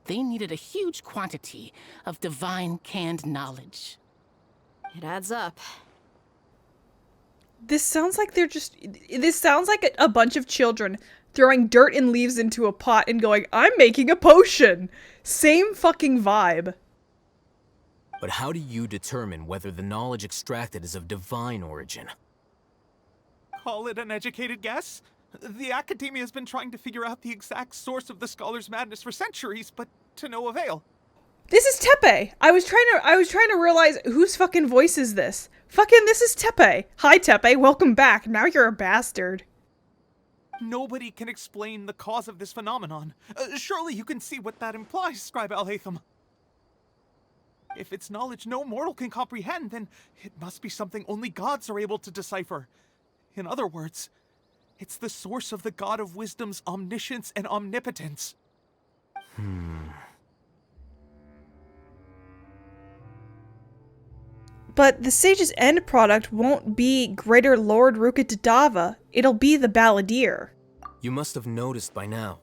S11: they needed a huge quantity of divine canned knowledge.
S7: It adds up.
S1: This sounds like this sounds like a bunch of children throwing dirt and leaves into a pot and going, I'm making a potion! Same fucking vibe.
S2: But how do you determine whether the knowledge extracted is of divine origin?
S9: Call it an educated guess? The Akademiya has been trying to figure out the exact source of the scholar's madness for centuries, but to no avail.
S1: This is Tepe! I was trying to realize whose fucking voice is this. Fucking this is Tepe. Hi Tepe, welcome back. Now you're a bastard.
S9: Nobody can explain the cause of this phenomenon. Surely you can see what that implies, Scribe Al-Haytham. If it's knowledge no mortal can comprehend, then it must be something only gods are able to decipher. In other words, it's the source of the God of Wisdom's omniscience and omnipotence.
S1: But the sage's end product won't be Greater Lord Rukkhadeva. It'll be the Balladeer.
S2: You must have noticed by now.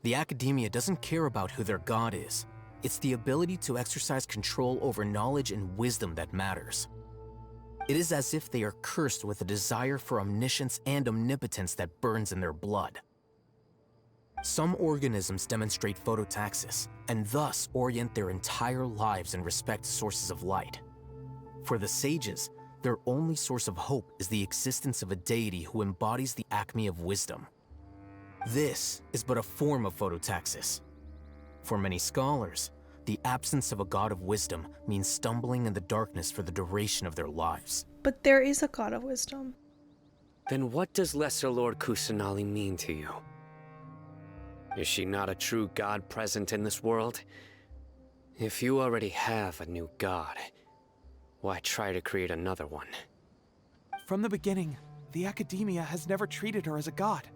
S2: The Akademiya doesn't care about who their god is. It's the ability to exercise control over knowledge and wisdom that matters. It is as if they are cursed with a desire for omniscience and omnipotence that burns in their blood. Some organisms demonstrate phototaxis, and thus orient their entire lives in respect to sources of light. For the sages, their only source of hope is the existence of a deity who embodies the acme of wisdom. This is but a form of phototaxis. For many scholars, the absence of a god of wisdom means stumbling in the darkness for the duration of their lives.
S1: But there is a god of wisdom.
S4: Then what does Lesser Lord Kusanali mean to you? Is she not a true god present in this world? If you already have a new god, why try to create another one?
S9: From the beginning, the Akademiya has never treated her as a god.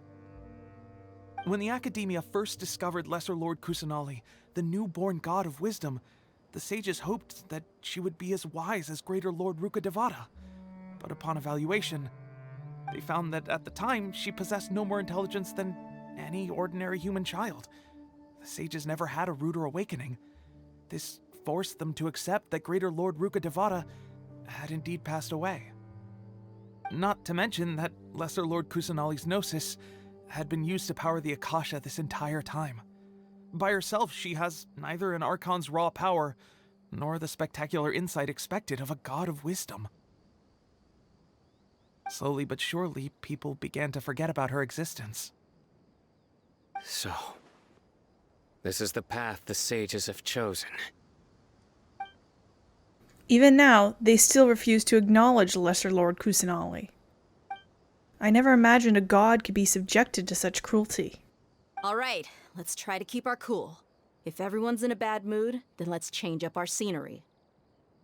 S9: When the Akademiya first discovered Lesser Lord Kusanali, the newborn god of wisdom, the sages hoped that she would be as wise as Greater Lord Rukkhadevata. But upon evaluation, they found that at the time she possessed no more intelligence than any ordinary human child. The sages never had a ruder awakening. This forced them to accept that Greater Lord Rukkhadevata had indeed passed away. Not to mention that Lesser Lord Kusanali's Gnosis had been used to power the Akasha this entire time. By herself, she has neither an Archon's raw power, nor the spectacular insight expected of a god of wisdom. Slowly but surely, people began to forget about her existence.
S4: So, this is the path the sages have chosen.
S1: Even now, they still refuse to acknowledge Lesser Lord Kusanali. I never imagined a god could be subjected to such cruelty.
S7: All right, let's try to keep our cool. If everyone's in a bad mood, then let's change up our scenery.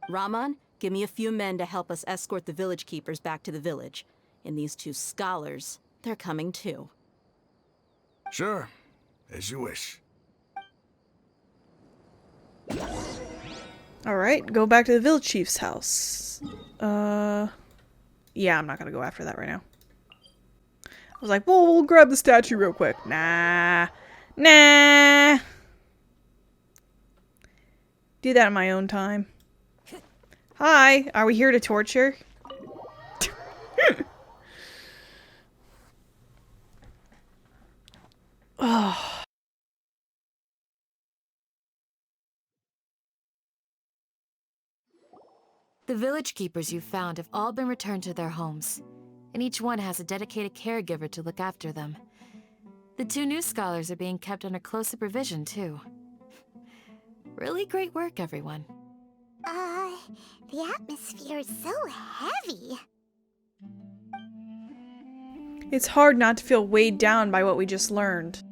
S7: Rahman, give me a few men to help us escort the village keepers back to the village. And these two scholars, they're coming too.
S6: Sure, as you wish.
S1: Alright, go back to the village chief's house. Yeah, I'm not gonna go after that right now. I was like, well, we'll grab the statue real quick. Nah. Do that in my own time. Hi, are we here to torture? Oh.
S8: The village keepers you found have all been returned to their homes, and each one has a dedicated caregiver to look after them. The two new scholars are being kept under close supervision, too. Really great work, everyone.
S3: The atmosphere is so heavy.
S1: It's hard not to feel weighed down by what we just learned.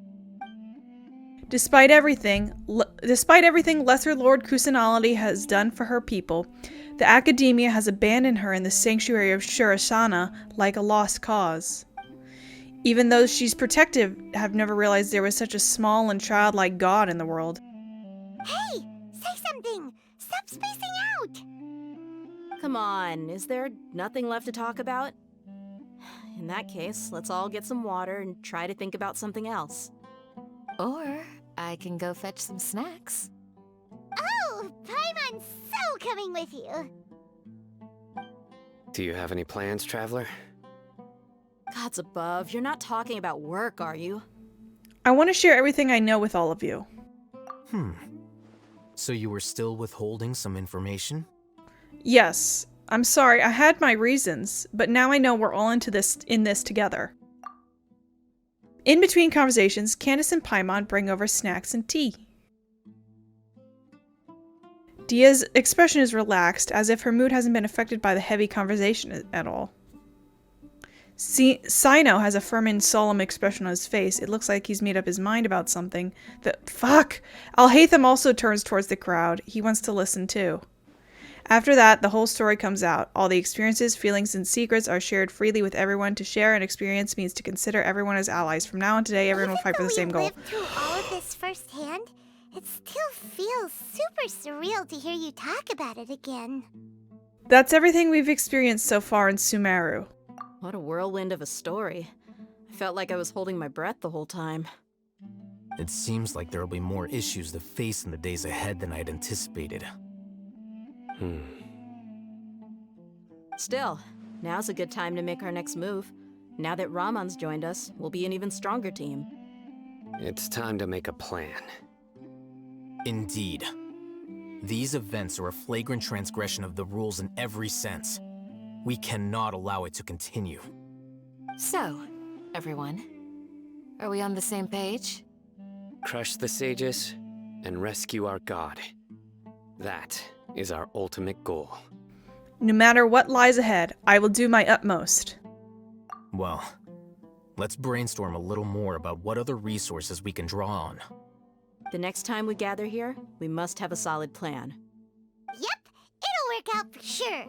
S1: Despite everything Lesser Lord Kusanali has done for her people, The Akademiya has abandoned her in the sanctuary of Shurashana like a lost cause. Even those she's protective have never realized there was such a small and childlike god in the world.
S3: Hey! Say something! Stop spacing out!
S7: Come on, is there nothing left to talk about? In that case, let's all get some water and try to think about something else.
S8: Or I can go fetch some snacks.
S3: Oh! Paimon's so coming with you!
S4: Do you have any plans, Traveler?
S7: Gods above, you're not talking about work, are you?
S1: I want to share everything I know with all of you.
S2: So you were still withholding some information?
S1: Yes, I'm sorry, I had my reasons, but now I know we're all in this together. In between conversations, Candace and Paimon bring over snacks and tea. Dia's expression is relaxed, as if her mood hasn't been affected by the heavy conversation at all. Cyno has a firm and solemn expression on his face. It looks like he's made up his mind about something. Fuck! Alhaitham also turns towards the crowd. He wants to listen too. After that, the whole story comes out. All the experiences, feelings, and secrets are shared freely with everyone. To share an experience means to consider everyone as allies. From now on today, everyone will fight for the same goal.
S3: Even though we lived through all of this firsthand, it still feels super surreal to hear you talk about it again.
S1: That's everything we've experienced so far in Sumeru.
S7: What a whirlwind of a story. I felt like I was holding my breath the whole time.
S2: It seems like there will be more issues to face in the days ahead than I had anticipated.
S7: Still, now's a good time to make our next move. Now that Ramon's joined us, we'll be an even stronger team.
S4: It's time to make a plan.
S2: Indeed. These events are a flagrant transgression of the rules in every sense. We cannot allow it to continue.
S8: So, everyone, are we on the same page?
S4: Crush the sages and rescue our god. That is our ultimate goal.
S1: No matter what lies ahead, I will do my utmost.
S2: Well, let's brainstorm a little more about what other resources we can draw on.
S7: The next time we gather here, we must have a solid plan.
S3: Yep, it'll work out for sure.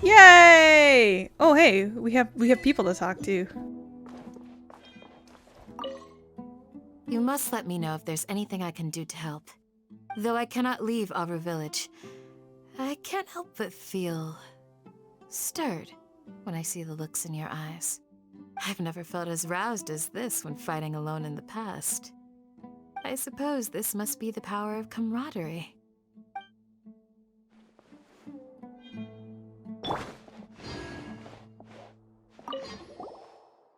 S1: Yay! Oh hey, we have people to talk to.
S8: You must let me know if there's anything I can do to help. Though I cannot leave Aru Village, I can't help but feel stirred when I see the looks in your eyes. I've never felt as roused as this when fighting alone in the past. I suppose this must be the power of camaraderie.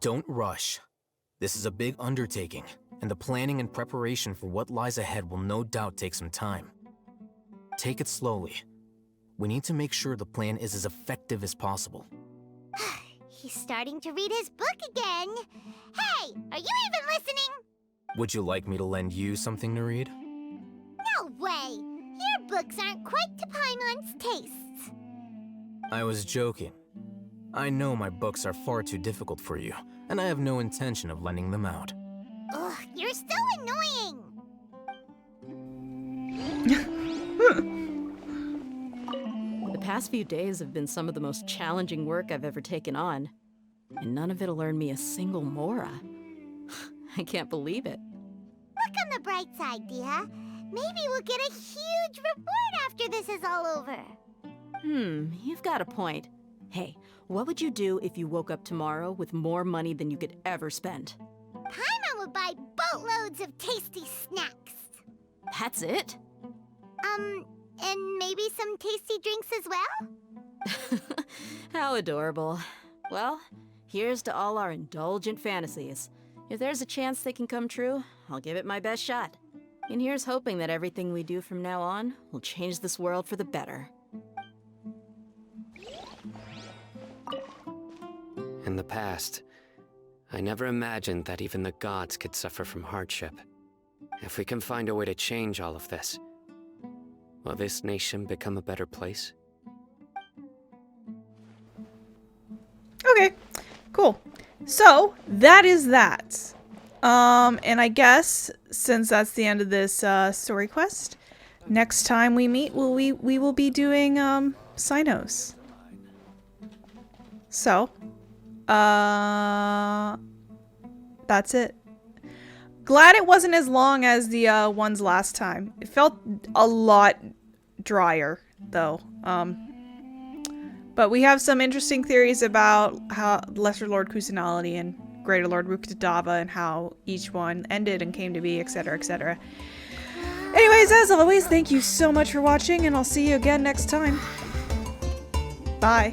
S2: Don't rush. This is a big undertaking, and the planning and preparation for what lies ahead will no doubt take some time. Take it slowly. We need to make sure the plan is as effective as possible.
S3: He's starting to read his book again. Hey, are you even listening?
S2: Would you like me to lend you something to read?
S3: No way! Your books aren't quite to Paimon's tastes.
S2: I was joking. I know my books are far too difficult for you, and I have no intention of lending them out.
S3: Ugh, you're so annoying!
S7: The past few days have been some of the most challenging work I've ever taken on. And none of it'll earn me a single mora. I can't believe it.
S3: Look on the bright side, Dia. Maybe we'll get a huge reward after this is all over.
S7: You've got a point. Hey, what would you do if you woke up tomorrow with more money than you could ever spend?
S3: Paimon would buy boatloads of tasty snacks.
S7: That's it?
S3: And maybe some tasty drinks as well?
S7: How adorable. Well, here's to all our indulgent fantasies. If there's a chance they can come true, I'll give it my best shot. And here's hoping that everything we do from now on will change this world for the better.
S4: In the past, I never imagined that even the gods could suffer from hardship. If we can find a way to change all of this, will this nation become a better place?
S1: Okay, cool. So, that is that. And I guess since that's the end of this story quest, next time we meet, we will be doing Cynos. So, that's it. Glad it wasn't as long as the ones last time. It felt a lot drier, though. But we have some interesting theories about how Lesser Lord Kusanali and Greater Lord Rukhtadava and how each one ended and came to be, etc., etc. Anyways, as always, thank you so much for watching, and I'll see you again next time. Bye.